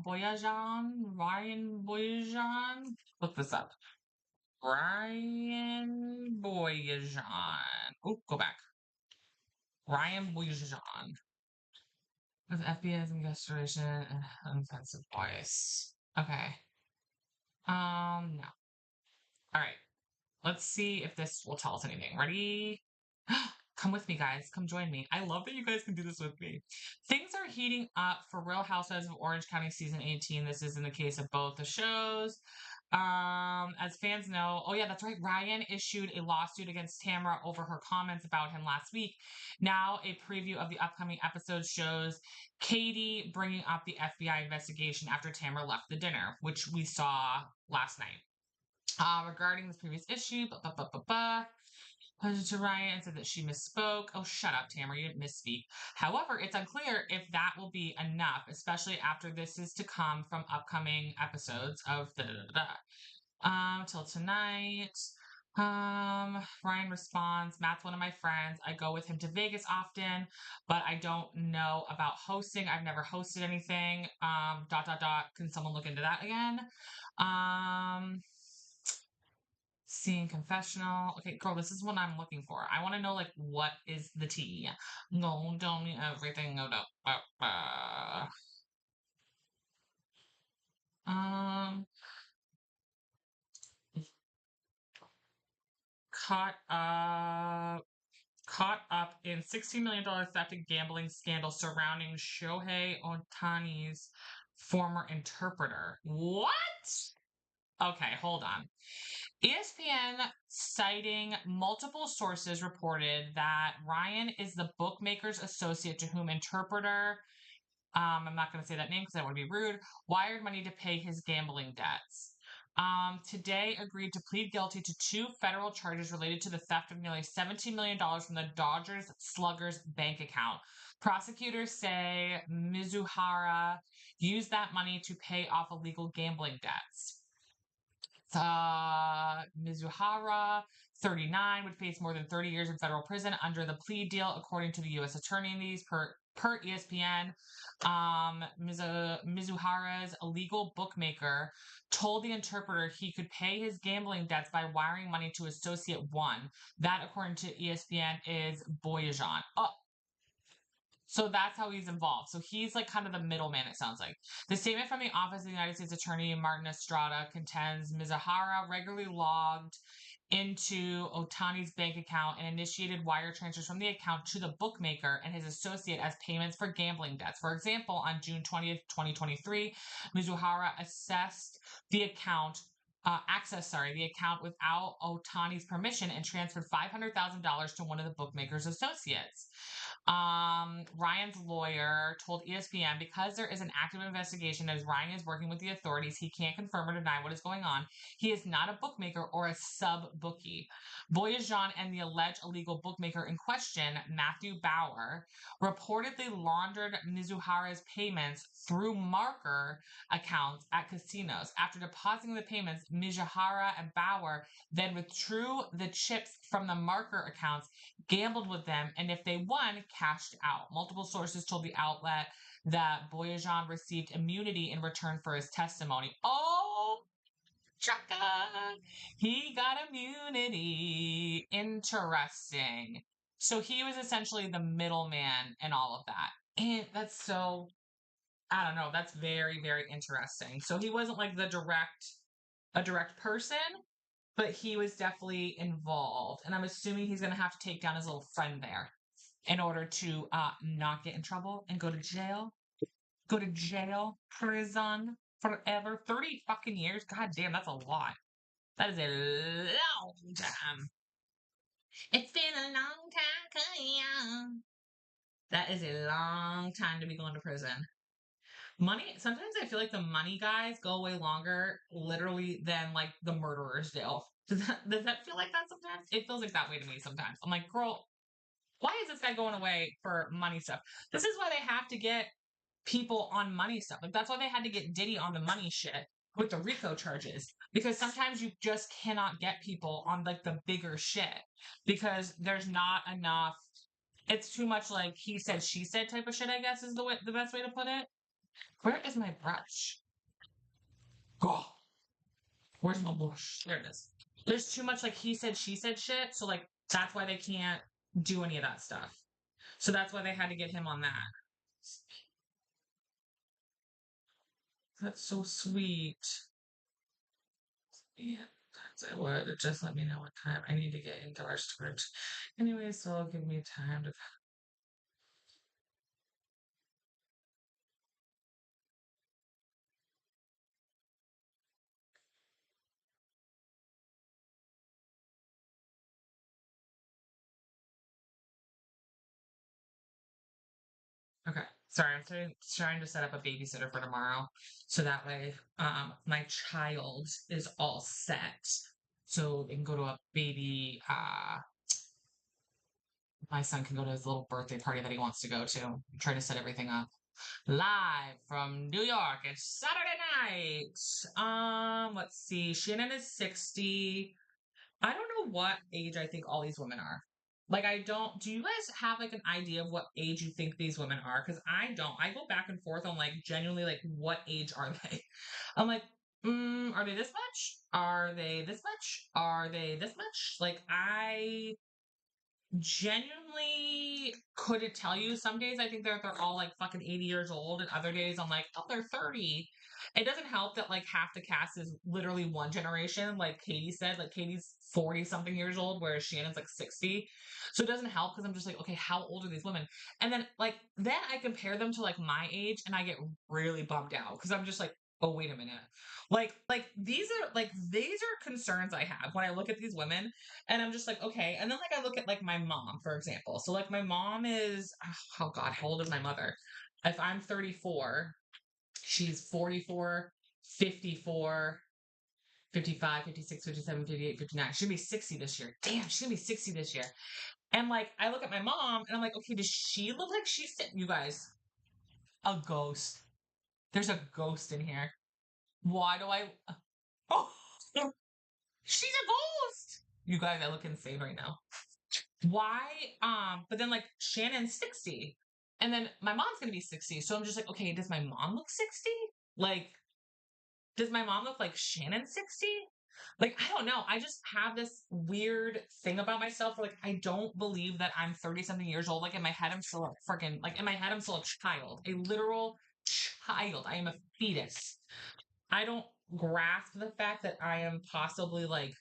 Ryan Boyajan? Look this up. Ryan Boyajan. Oh, go back. Ryan Boyajan. With FBI's investigation and offensive voice. Okay. No. All right. Let's see if this will tell us anything. Ready? Come with me, guys. Come join me. I love that you guys can do this with me. Things are heating up for Real Housewives of Orange County season 18. This is in the case of both the shows. As fans know, oh yeah, that's right. Ryan issued a lawsuit against Tamara over her comments about him last week. Now, a preview of the upcoming episode shows Katie bringing up the FBI investigation after Tamara left the dinner, which we saw last night. Regarding this previous issue, to Ryan and said that she misspoke. Oh, shut up, Tamara, you didn't misspeak. However, it's unclear if that will be enough, especially after this is to come from upcoming episodes of till tonight. Ryan responds, Matt's one of my friends. I go with him to Vegas often, but I don't know about hosting. I've never hosted anything. Can someone look into that again? Seeing confessional. Okay, girl, this is what I'm looking for. I want to know, like, what is the tea? No, tell me everything. No, no. Um, caught up in $16 million theft and gambling scandal surrounding Shohei Ohtani's former interpreter. What? Okay, hold on. ESPN, citing multiple sources, reported that Ryan is the bookmaker's associate to whom interpreter, I'm not going to say that name because I want to be rude, wired money to pay his gambling debts. Today agreed to plead guilty to 2 federal charges related to the theft of nearly $17 million from the Dodgers Sluggers bank account. Prosecutors say Mizuhara used that money to pay off illegal gambling debts. Mizuhara, 39, would face more than 30 years in federal prison under the plea deal, according to the U.S. attorney in these, per ESPN. Mizuhara's illegal bookmaker told the interpreter he could pay his gambling debts by wiring money to associate one. That, according to ESPN, is Boyajan. Oh, So that's how he's involved. So he's like kind of the middleman, it sounds like. The statement from the Office of the United States Attorney Martin Estrada contends Mizuhara regularly logged into Otani's bank account and initiated wire transfers from the account to the bookmaker and his associate as payments for gambling debts. For example, on June 20th, 2023, Mizuhara accessed the account without Otani's permission and transferred $500,000 to one of the bookmaker's associates. Ryan's lawyer told ESPN because there is an active investigation as Ryan is working with the authorities, he can't confirm or deny what is going on. He is not a bookmaker or a sub-bookie. Boyajian and the alleged illegal bookmaker in question, Matthew Bauer, reportedly laundered Mizuhara's payments through marker accounts at casinos. After depositing the payments, Mizuhara and Bauer then withdrew the chips from the marker accounts, gambled with them, and if they won, cashed out. Multiple sources told the outlet that Boyajian received immunity in return for his testimony. Oh, Chaka! He got immunity. Interesting. So he was essentially the middleman and all of that. And that's so, I don't know, that's very, very interesting. So he wasn't like a direct person, but he was definitely involved. And I'm assuming he's going to have to take down his little friend there in order to not get in trouble and go to jail. Go to jail, prison forever. 30 fucking years? God damn, that's a lot. That is a long time. It's been a long time. That is a long time to be going to prison. Money, sometimes I feel like the money guys go away longer, literally, than like the murderers do. Does that feel like that sometimes? It feels like that way to me sometimes. I'm like, girl, why is this guy going away for money stuff? This is why they have to get people on money stuff. Like, that's why they had to get Diddy on the money shit with the RICO charges. Because sometimes you just cannot get people on like the bigger shit because there's not enough. It's too much like he said, she said type of shit, I guess is the best way to put it. Where is my brush? Oh, where's my brush? There it is. There's too much like he said, she said shit. So like that's why they can't do any of that stuff. So that's why they had to get him on that. That's so sweet. Yeah, that's it would. Just let me know what time I need to get into our storage. Anyway, so it'll give me time to. Okay. Sorry, I'm trying to set up a babysitter for tomorrow. So that way, my child is all set. So they can go to a baby, my son can go to his little birthday party that he wants to go to. I'm trying to set everything up. Live from New York. It's Saturday night. Let's see. Shannon is 60. I don't know what age I think all these women are. Like, I don't. Do you guys have like an idea of what age you think these women are? Because I don't. I go back and forth on like genuinely like what age are they? I'm like, are they this much? Are they this much? Are they this much? Like, I genuinely couldn't tell you. Some days I think they're all like fucking 80 years old, and other days I'm like, oh, they're 30. It doesn't help that like half the cast is literally one generation, like Katie said. Like Katie's 40 something years old, whereas Shannon's like 60. So it doesn't help because I'm just like, okay, how old are these women? And then then I compare them to like my age, and I get really bummed out because I'm just like, oh wait a minute. These are concerns I have when I look at these women, and I'm just like, okay. And then like I look at like my mom, for example. So like my mom is, oh God, how old is my mother? If I'm 34, she's 44, 54, 55, 56, 57, 58, 59. She's gonna be 60 this year. Damn, she's gonna be 60 this year. And like I look at my mom and I'm like, okay, does she look like she's you guys? A ghost. There's a ghost in here. Why do I Oh, she's a ghost. You guys, I look insane right now. Why? But then like Shannon's 60. And then my mom's gonna be 60. So I'm just like, okay, does my mom look 60? Like, does my mom look like Shannon 60? Like, I don't know. I just have this weird thing about myself where, like, I don't believe that I'm 30 something years old. Like, in my head, I'm still a freaking, like, in my head, I'm still a child, a literal child. I am a fetus. I don't grasp the fact that I am possibly like,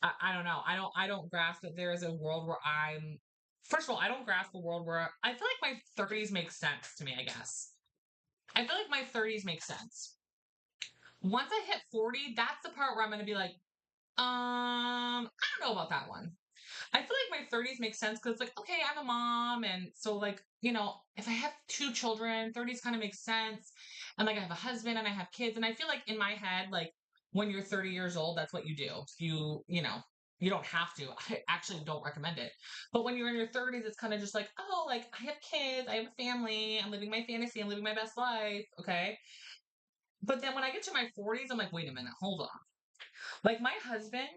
I don't know. I don't grasp that there is a world where I'm, first of all, I don't grasp a world where I feel like my 30s make sense to me, I guess. I feel like my 30s make sense. Once I hit 40, that's the part where I'm going to be like, I don't know about that one. I feel like my 30s make sense because it's like, okay, I'm a mom. And so, like, if I have two children, 30s kind of makes sense. And like, I have a husband and I have kids. And I feel like in my head, like, when you're 30 years old, that's what you do. You don't have to. I actually don't recommend it. But when you're in your 30s, it's kind of just like, oh, like, I have kids, I have a family, I'm living my fantasy, I'm living my best life. Okay. But then when I get to my 40s, I'm like, wait a minute, hold on. Like, my husband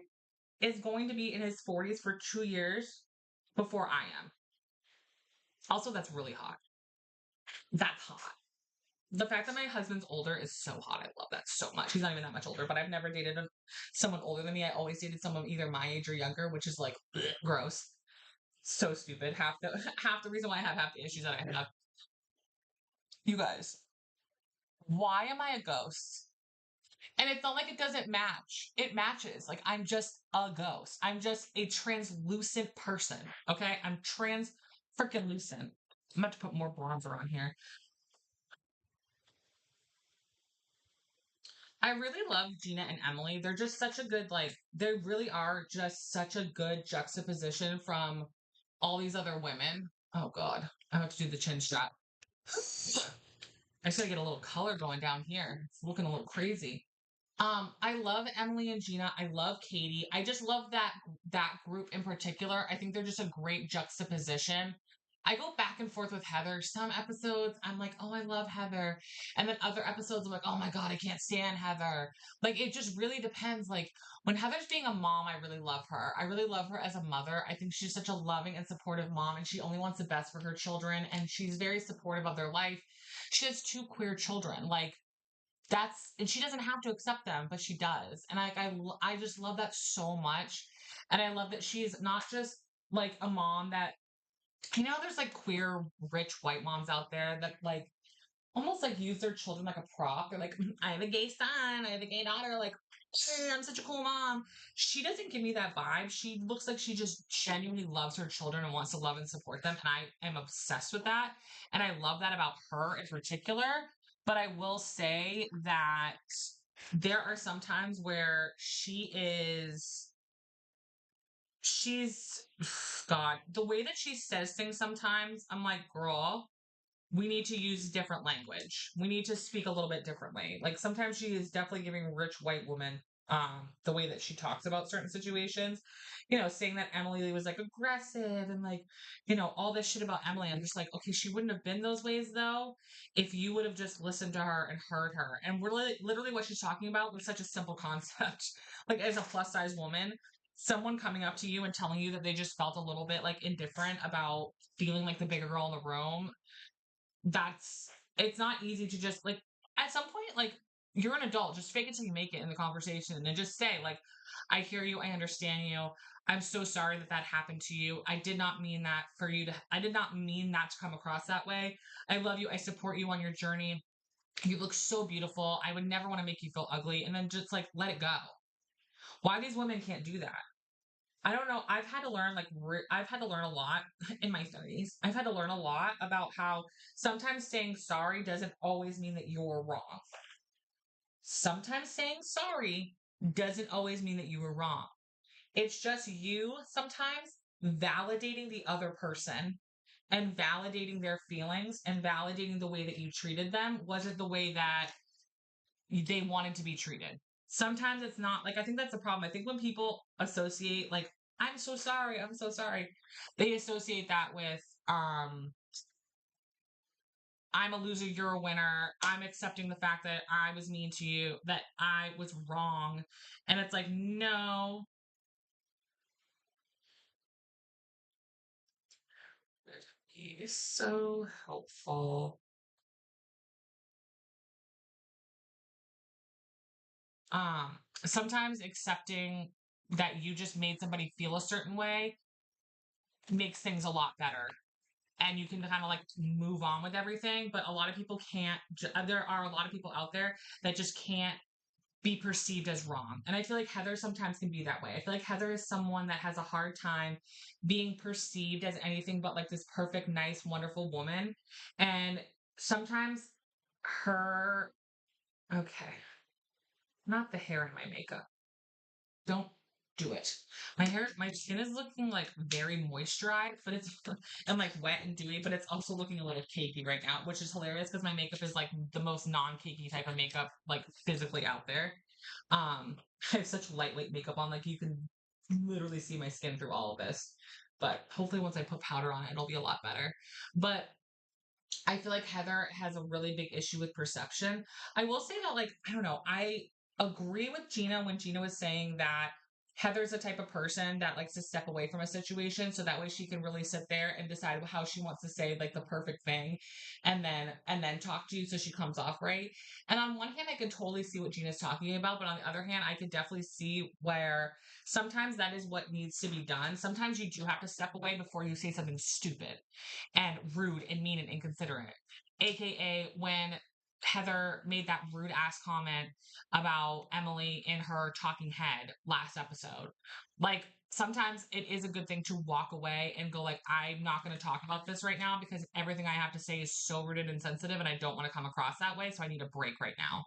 is going to be in his 40s for 2 years before I am. Also, that's really hot. That's hot. The fact that my husband's older is so hot. I love that so much. He's not even that much older, but I've never dated someone older than me. I always dated someone either my age or younger, which is like bleh, gross. So stupid. Half the reason why I have half the issues that I have. You guys, why am I a ghost? And it's not like it doesn't match. It matches. Like, I'm just a ghost. I'm just a translucent person. Okay? I'm trans freaking lucent. I'm about to put more bronzer on here. I really love Gina and Emily. They're just such a good, like, they really are just such a good juxtaposition from all these other women. Oh, God. I have to do the chin strap. I just gotta get a little color going down here. It's looking a little crazy. I love Emily and Gina. I love Katie. I just love that group in particular. I think they're just a great juxtaposition. I go back and forth with Heather. Some episodes I'm like, oh, I love Heather. And then other episodes I'm like, oh my God, I can't stand Heather. Like, it just really depends. Like, when Heather's being a mom, I really love her. I really love her as a mother. I think she's such a loving and supportive mom, and she only wants the best for her children, and she's very supportive of their life. She has two queer children. Like, and she doesn't have to accept them, but she does. And I just love that so much. And I love that she's not just like a mom that, there's like queer rich white moms out there that like almost like use their children like a prop. They're like, I have a gay son, I have a gay daughter, like, I'm such a cool mom. She doesn't give me that vibe. She looks like she just genuinely loves her children and wants to love and support them. And I am obsessed with that. And I love that about her in particular. But I will say that there are some times where she's, God, the way that she says things sometimes, I'm like, girl, we need to use different language. We need to speak a little bit differently. Like, sometimes she is definitely giving rich white woman the way that she talks about certain situations. Saying that Emily was like aggressive and like, all this shit about Emily. I'm just like, okay, she wouldn't have been those ways though if you would have just listened to her and heard her. And really literally what she's talking about was such a simple concept. Like, as a plus size woman, someone coming up to you and telling you that they just felt a little bit like indifferent about feeling like the bigger girl in the room, it's not easy to just like, at some point, like, you're an adult, just fake it till you make it in the conversation and just say like, I hear you, I understand you, I'm so sorry that happened to you. I did not mean that I did not mean that to come across that way. I love you, I support you on your journey, you look so beautiful, I would never want to make you feel ugly, and then just like let it go. Why these women can't do that? I don't know. I've had to learn, like, I've had to learn a lot in my 30s. I've had to learn a lot about how sometimes saying sorry doesn't always mean that you're wrong. Sometimes saying sorry doesn't always mean that you were wrong. It's just you sometimes validating the other person and validating their feelings and validating the way that you treated them wasn't the way that they wanted to be treated. Sometimes it's not like, I think that's the problem. I think when people associate like, I'm so sorry, they associate that with I'm a loser, you're a winner, I'm accepting the fact that I was mean to you, that I was wrong. And it's like, no. He's so helpful. Sometimes accepting that you just made somebody feel a certain way makes things a lot better. And you can kind of like move on with everything. But a lot of people can't, there are a lot of people out there that just can't be perceived as wrong. And I feel like Heather sometimes can be that way. I feel like Heather is someone that has a hard time being perceived as anything but like this perfect, nice, wonderful woman. And sometimes her, okay, not the hair in my makeup. Don't do it. My skin is looking like very moisturized, but it's and like wet and dewy, but it's also looking a little cakey right now, which is hilarious because my makeup is like the most non-cakey type of makeup like physically out there. I have such lightweight makeup on, like you can literally see my skin through all of this. But hopefully once I put powder on it, it'll be a lot better. But I feel like Heather has a really big issue with perception. I will say that, like, I don't know, I agree with Gina when Gina was saying that Heather's the type of person that likes to step away from a situation so that way she can really sit there and decide how she wants to say like the perfect thing and then talk to you so she comes off right. And on one hand, I can totally see what Gina's talking about, but on the other hand, I could definitely see where sometimes that is what needs to be done. Sometimes you do have to step away before you say something stupid and rude and mean and inconsiderate. AKA when Heather made that rude ass comment about Emily in her talking head last episode. Like, sometimes it is a good thing to walk away and go like, I'm not going to talk about this right now because everything I have to say is so rooted and sensitive and I don't want to come across that way, so I need a break right now.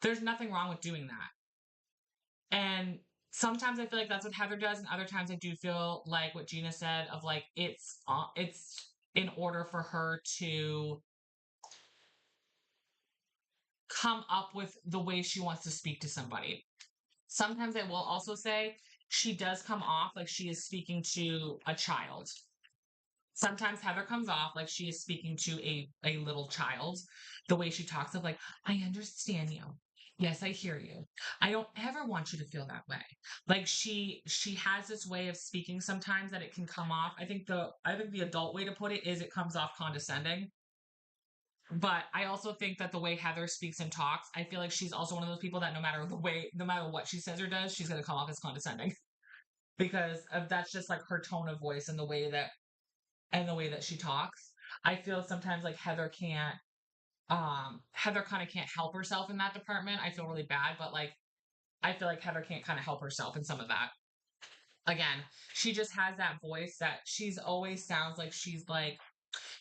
There's nothing wrong with doing that. And sometimes I feel like that's what Heather does, and other times I do feel like what Gina said of like it's in order for her to come up with the way she wants to speak to somebody. Sometimes I will also say she does come off like she is speaking to a child. Sometimes Heather comes off like she is speaking to a little child. The way she talks of like, I understand you. Yes, I hear you. I don't ever want you to feel that way. Like she has this way of speaking sometimes that it can come off. I think the adult way to put it is it comes off condescending. But I also think that the way Heather speaks and talks, I feel like she's also one of those people that no matter what she says or does, she's going to come off as condescending because that's just like her tone of voice and the way that she talks. I feel sometimes like Heather kind of can't help herself in that department. I feel really bad, but like I feel like Heather can't kind of help herself in some of that. Again, she just has that voice that she's always sounds like she's like,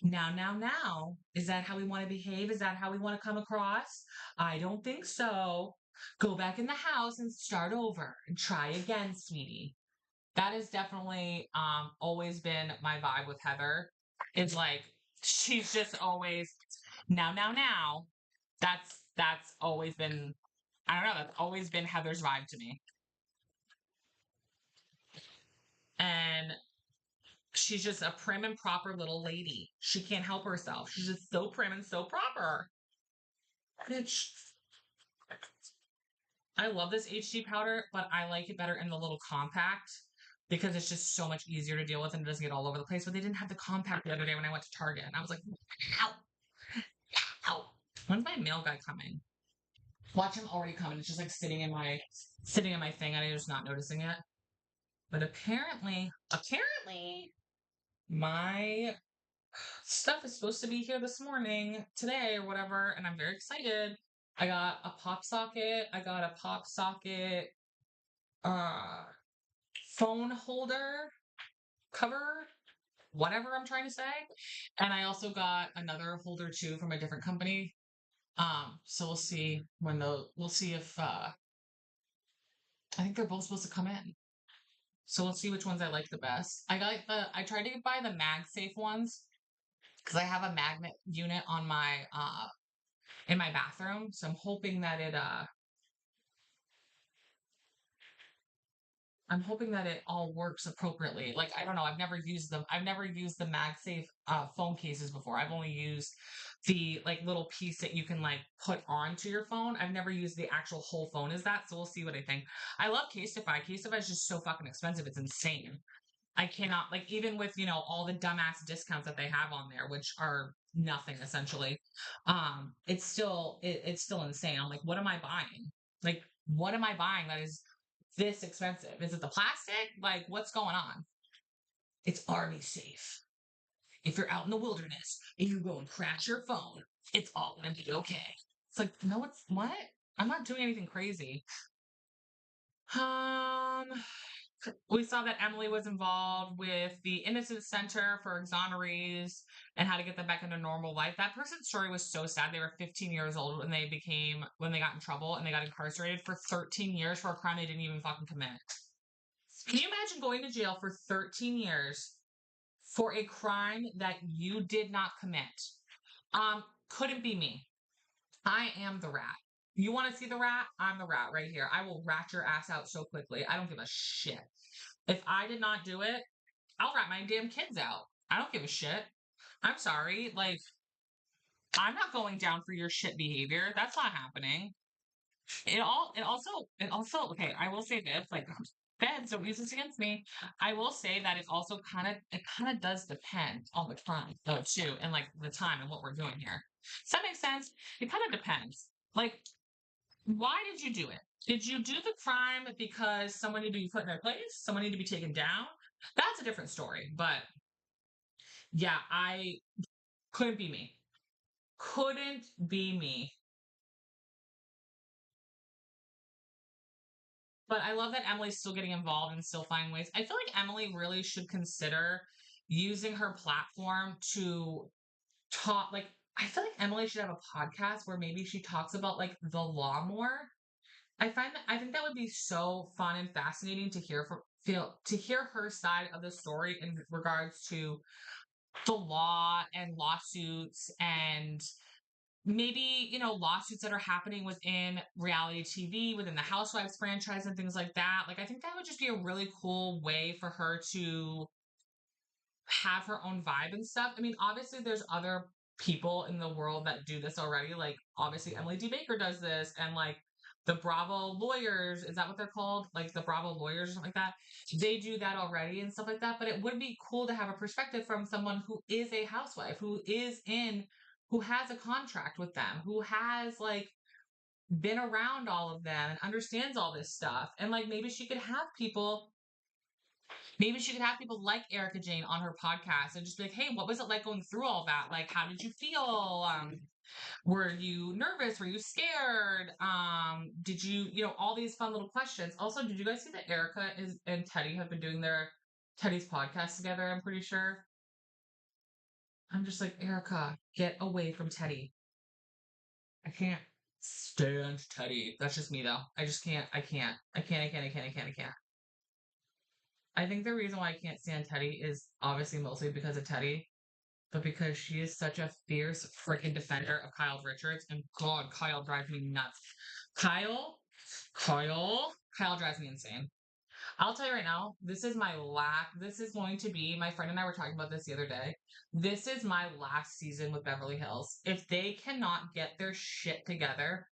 now. Is that how we want to behave? Is that how we want to come across? I don't think so. Go back in the house and start over and try again, sweetie. That has definitely always been my vibe with Heather. It's like she's just always now. That's always been, I don't know, that's always been Heather's vibe to me. And she's just a prim and proper little lady. She can't help herself. She's just so prim and so proper. Bitch. I love this HD powder, but I like it better in the little compact because it's just so much easier to deal with and it doesn't get all over the place. But they didn't have the compact the other day when I went to Target, and I was like, ow, ow. When's my mail guy coming? Watch him already coming. It's just like sitting in my thing, and I'm just not noticing it. But apparently, my stuff is supposed to be here this morning, today, or whatever, and I'm very excited. I got a pop socket. Phone holder cover, whatever I'm trying to say. And I also got another holder too from a different company. So we'll see if I think they're both supposed to come in. So we'll see which ones I like the best. I tried to buy the MagSafe ones because I have a magnet unit on my in my bathroom. So I'm hoping that it all works appropriately. Like, I don't know. I've never used them. I've never used the MagSafe phone cases before. I've only used the like little piece that you can like put onto your phone. I've never used the actual whole phone as that. So we'll see what I think. I love Casetify. Casetify is just so fucking expensive. It's insane. I cannot, like, even with, all the dumbass discounts that they have on there, which are nothing essentially. It's still insane. I'm like, what am I buying? Like, what am I buying that is this expensive? Is it the plastic? Like, what's going on? It's army safe. If you're out in the wilderness and you go and crash your phone, it's all gonna be okay. It's like, no, it's what? I'm not doing anything crazy. Um, we saw that Emily was involved with the Innocence Center for exonerees and how to get them back into normal life. That person's story was so sad. They were 15 years old when they got in trouble and they got incarcerated for 13 years for a crime they didn't even fucking commit. Can you imagine going to jail for 13 years for a crime that you did not commit? Couldn't be me. I am the rat. You want to see the rat? I'm the rat right here. I will rat your ass out so quickly. I don't give a shit. If I did not do it, I'll rat my damn kids out. I don't give a shit. I'm sorry. Like, I'm not going down for your shit behavior. That's not happening. It also, okay, I will say this, like, feds don't use this against me. I will say that it kind of does depend on the crime, though, too, and like the time and what we're doing here. Does that make sense? It kind of depends. Like, why did you do it? Did you do the crime because someone needed to be put in their place? Someone needed to be taken down? That's a different story. But yeah, I couldn't be me. Couldn't be me. But I love that Emily's still getting involved and still finding ways. I feel like Emily really should consider using her platform to talk. Like, I feel like Emily should have a podcast where maybe she talks about like the law more. I think that would be so fun and fascinating to hear her side of the story in regards to the law and lawsuits and maybe, lawsuits that are happening within reality TV, within the Housewives franchise and things like that. Like, I think that would just be a really cool way for her to have her own vibe and stuff. I mean, obviously, there's other people in the world that do this already. Like, obviously, Emily D. Baker does this, and like the Bravo lawyers, is that what they're called? Like the Bravo lawyers or something like that. They do that already and stuff like that. But it would be cool to have a perspective from someone who is a housewife, who has a contract with them, who has like been around all of them and understands all this stuff. And like maybe she could have people like Erica Jane on her podcast and just be like, hey, what was it like going through all that? Like, how did you feel? Were you nervous? Were you scared? Did you, all these fun little questions. Also, did you guys see that and Teddy have been doing Teddy's podcast together? I'm pretty sure. I'm just like, Erica, get away from Teddy. I can't stand Teddy. That's just me though. I just can't. I can't. I can't. I can't. I can't. I can't. I can't. I think the reason why I can't stand Teddy is obviously mostly because of Teddy, but because she is such a fierce freaking defender of Kyle Richards. And God, Kyle drives me nuts. Kyle, Kyle drives me insane. I'll tell you right now, this is going to be, my friend and I were talking about this the other day. This is my last season with Beverly Hills. If they cannot get their shit together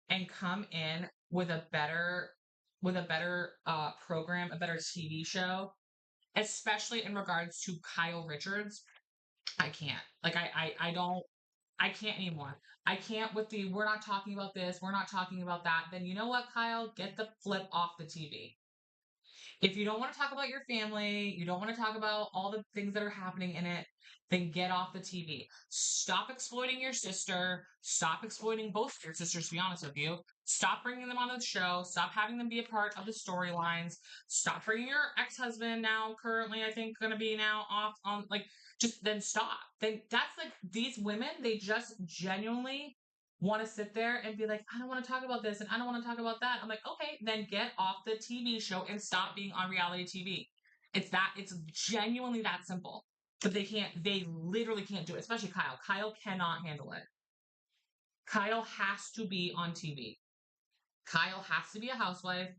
and come in with a better program, a better TV show, especially in regards to Kyle Richards, I can't. Like I can't anymore. I can't with we're not talking about this, we're not talking about that. Then you know what, Kyle? Get the flip off the TV. If you don't want to talk about your family, you don't want to talk about all the things that are happening in it, then get off the TV. Stop exploiting your sister. Stop exploiting both your sisters, to be honest with you. Stop bringing them on the show. Stop having them be a part of the storylines. Stop bringing your ex-husband now, currently, I think, going to be now off on, like, just then stop. Then that's like, these women, they just genuinely want to sit there and be like, I don't want to talk about this and I don't want to talk about that. I'm like, okay, then get off the TV show and stop being on reality TV. It's genuinely that simple. But they literally can't do it, especially Kyle. Kyle cannot handle it. Kyle has to be on TV. Kyle has to be a housewife.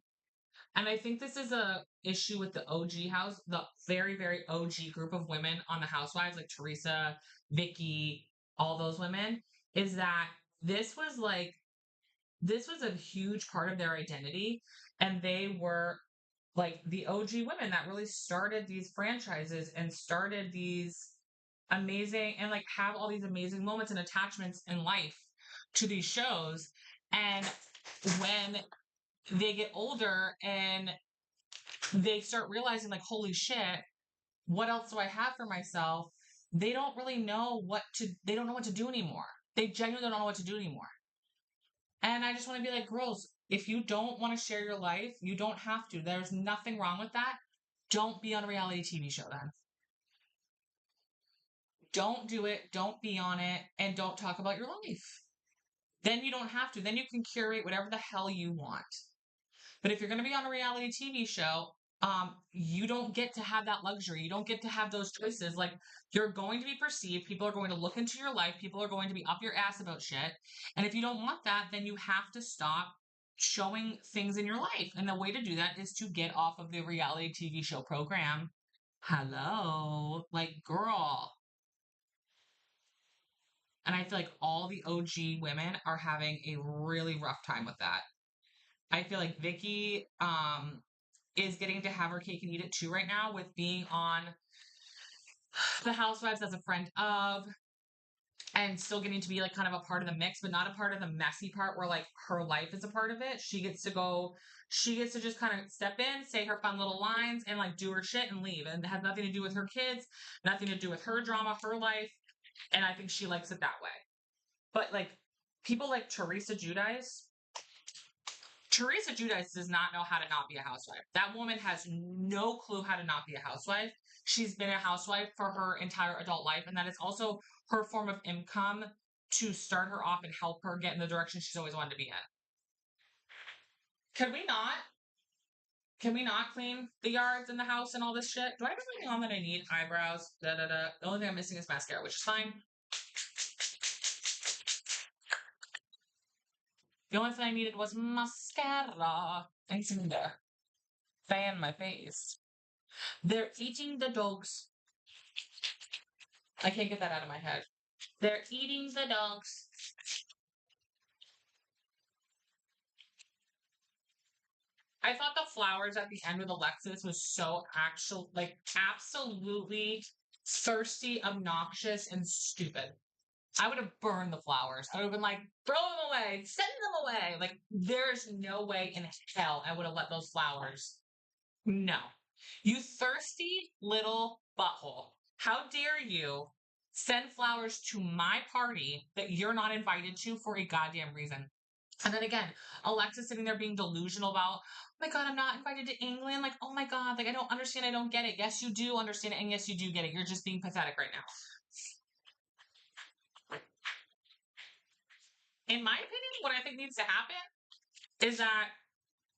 And I think this is a issue with the OG house, the very, very OG group of women on the Housewives, like Teresa, Vicky, all those women, is that this was a huge part of their identity. And they were like the OG women that really started these franchises and started these amazing and like have all these amazing moments and attachments in life to these shows. And when they get older and they start realizing, like, holy shit, what else do I have for myself? They don't really know they don't know what to do anymore. They genuinely don't know what to do anymore. And I just want to be like, girls, if you don't want to share your life, you don't have to. There's nothing wrong with that. Don't be on a reality TV show then. Don't do it. Don't be on it. And don't talk about your life. Then you don't have to. Then you can curate whatever the hell you want. But if you're going to be on a reality TV show, you don't get to have that luxury. You don't get to have those choices. Like, you're going to be perceived. People are going to look into your life. People are going to be up your ass about shit. And if you don't want that, then you have to stop showing things in your life. And the way to do that is to get off of the reality TV show program. Hello, like, girl. And I feel like all the OG women are having a really rough time with that. I feel like Vicky is getting to have her cake and eat it too right now with being on the Housewives as a friend of, and still getting to be like kind of a part of the mix, but not a part of the messy part where like her life is a part of it. She gets to just kind of step in, say her fun little lines, and like do her shit and leave. And it has nothing to do with her kids, nothing to do with her drama, her life. And I think she likes it that way. But like people like Teresa Giudice does not know how to not be a housewife. That woman has no clue how to not be a housewife. She's been a housewife for her entire adult life, and that is also her form of income to start her off and help her get in the direction she's always wanted to be in. Can we not clean the yards and the house and all this shit? Do I have everything on that I need? Eyebrows, The only thing I'm missing is mascara, which is fine. The only thing I needed was mascara and some fan my face. They're eating the dogs. I can't get that out of my head. They're eating the dogs. I thought the flowers at the end with Alexis was so absolutely thirsty, obnoxious, and stupid. I would have burned the flowers. I would have been like, throw them away, send them away. Like, there's no way in hell I would have let those flowers. No. You thirsty little butthole. How dare you send flowers to my party that you're not invited to for a goddamn reason? And then again, Alexa sitting there being delusional about, oh my God, I'm not invited to England. Like, oh my God, like, I don't understand. I don't get it. Yes, you do understand it. And yes, you do get it. You're just being pathetic right now. In my opinion, what I think needs to happen is that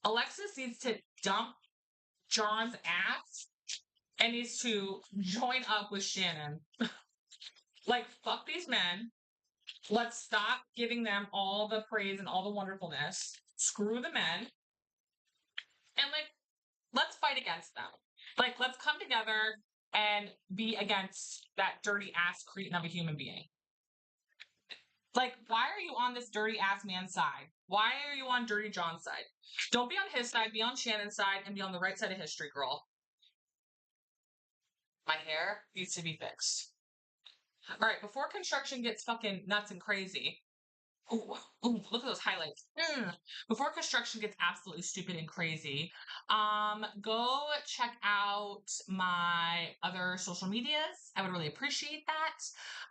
Alexis needs to dump John's ass and needs to join up with Shannon. Like, fuck these men. Let's stop giving them all the praise and all the wonderfulness. Screw the men. And, like, let's fight against them. Like, let's come together and be against that dirty ass cretin of a human being. Like, why are you on this dirty ass man's side? Why are you on Dirty John's side? Don't be on his side, be on Shannon's side, and be on the right side of history, girl. My hair needs to be fixed. All right, before construction gets fucking nuts and crazy. Ooh, look at those highlights. Before construction gets absolutely stupid and crazy, go check out my other social medias. I would really appreciate that.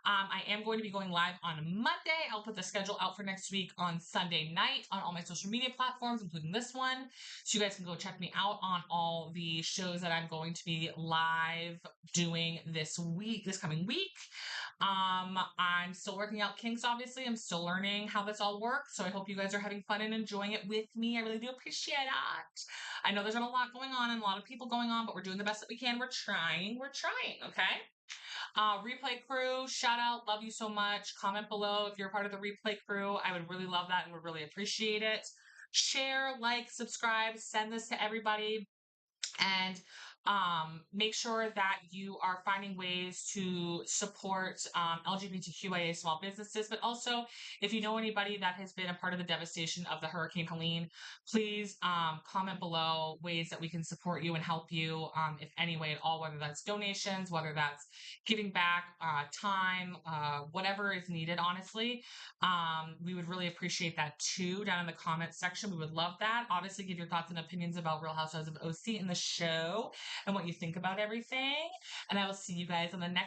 I am going to be going live on Monday. I'll put the schedule out for next week on Sunday night on all my social media platforms, including this one. So you guys can go check me out on all the shows that I'm going to be live doing this coming week. I'm still working out kinks, obviously. I'm still learning how this all works. So I hope you guys are having fun and enjoying it with me. I really do appreciate it. I know there's not a lot going on and a lot of people going on, but we're doing the best that we can. We're trying, okay? Replay crew, shout out, love you so much. Comment below if you're a part of the replay crew. I would really love that and would really appreciate it. Share, like, subscribe, send this to everybody. And Make sure that you are finding ways to support LGBTQIA small businesses, but also if you know anybody that has been a part of the devastation of the Hurricane Helene, please comment below ways that we can support you and help you if any way at all, whether that's donations, whether that's giving back time, whatever is needed, honestly. We would really appreciate that too down in the comments section. We would love that. Obviously, give your thoughts and opinions about Real Housewives of OC in the show and what you think about everything. And I will see you guys on the next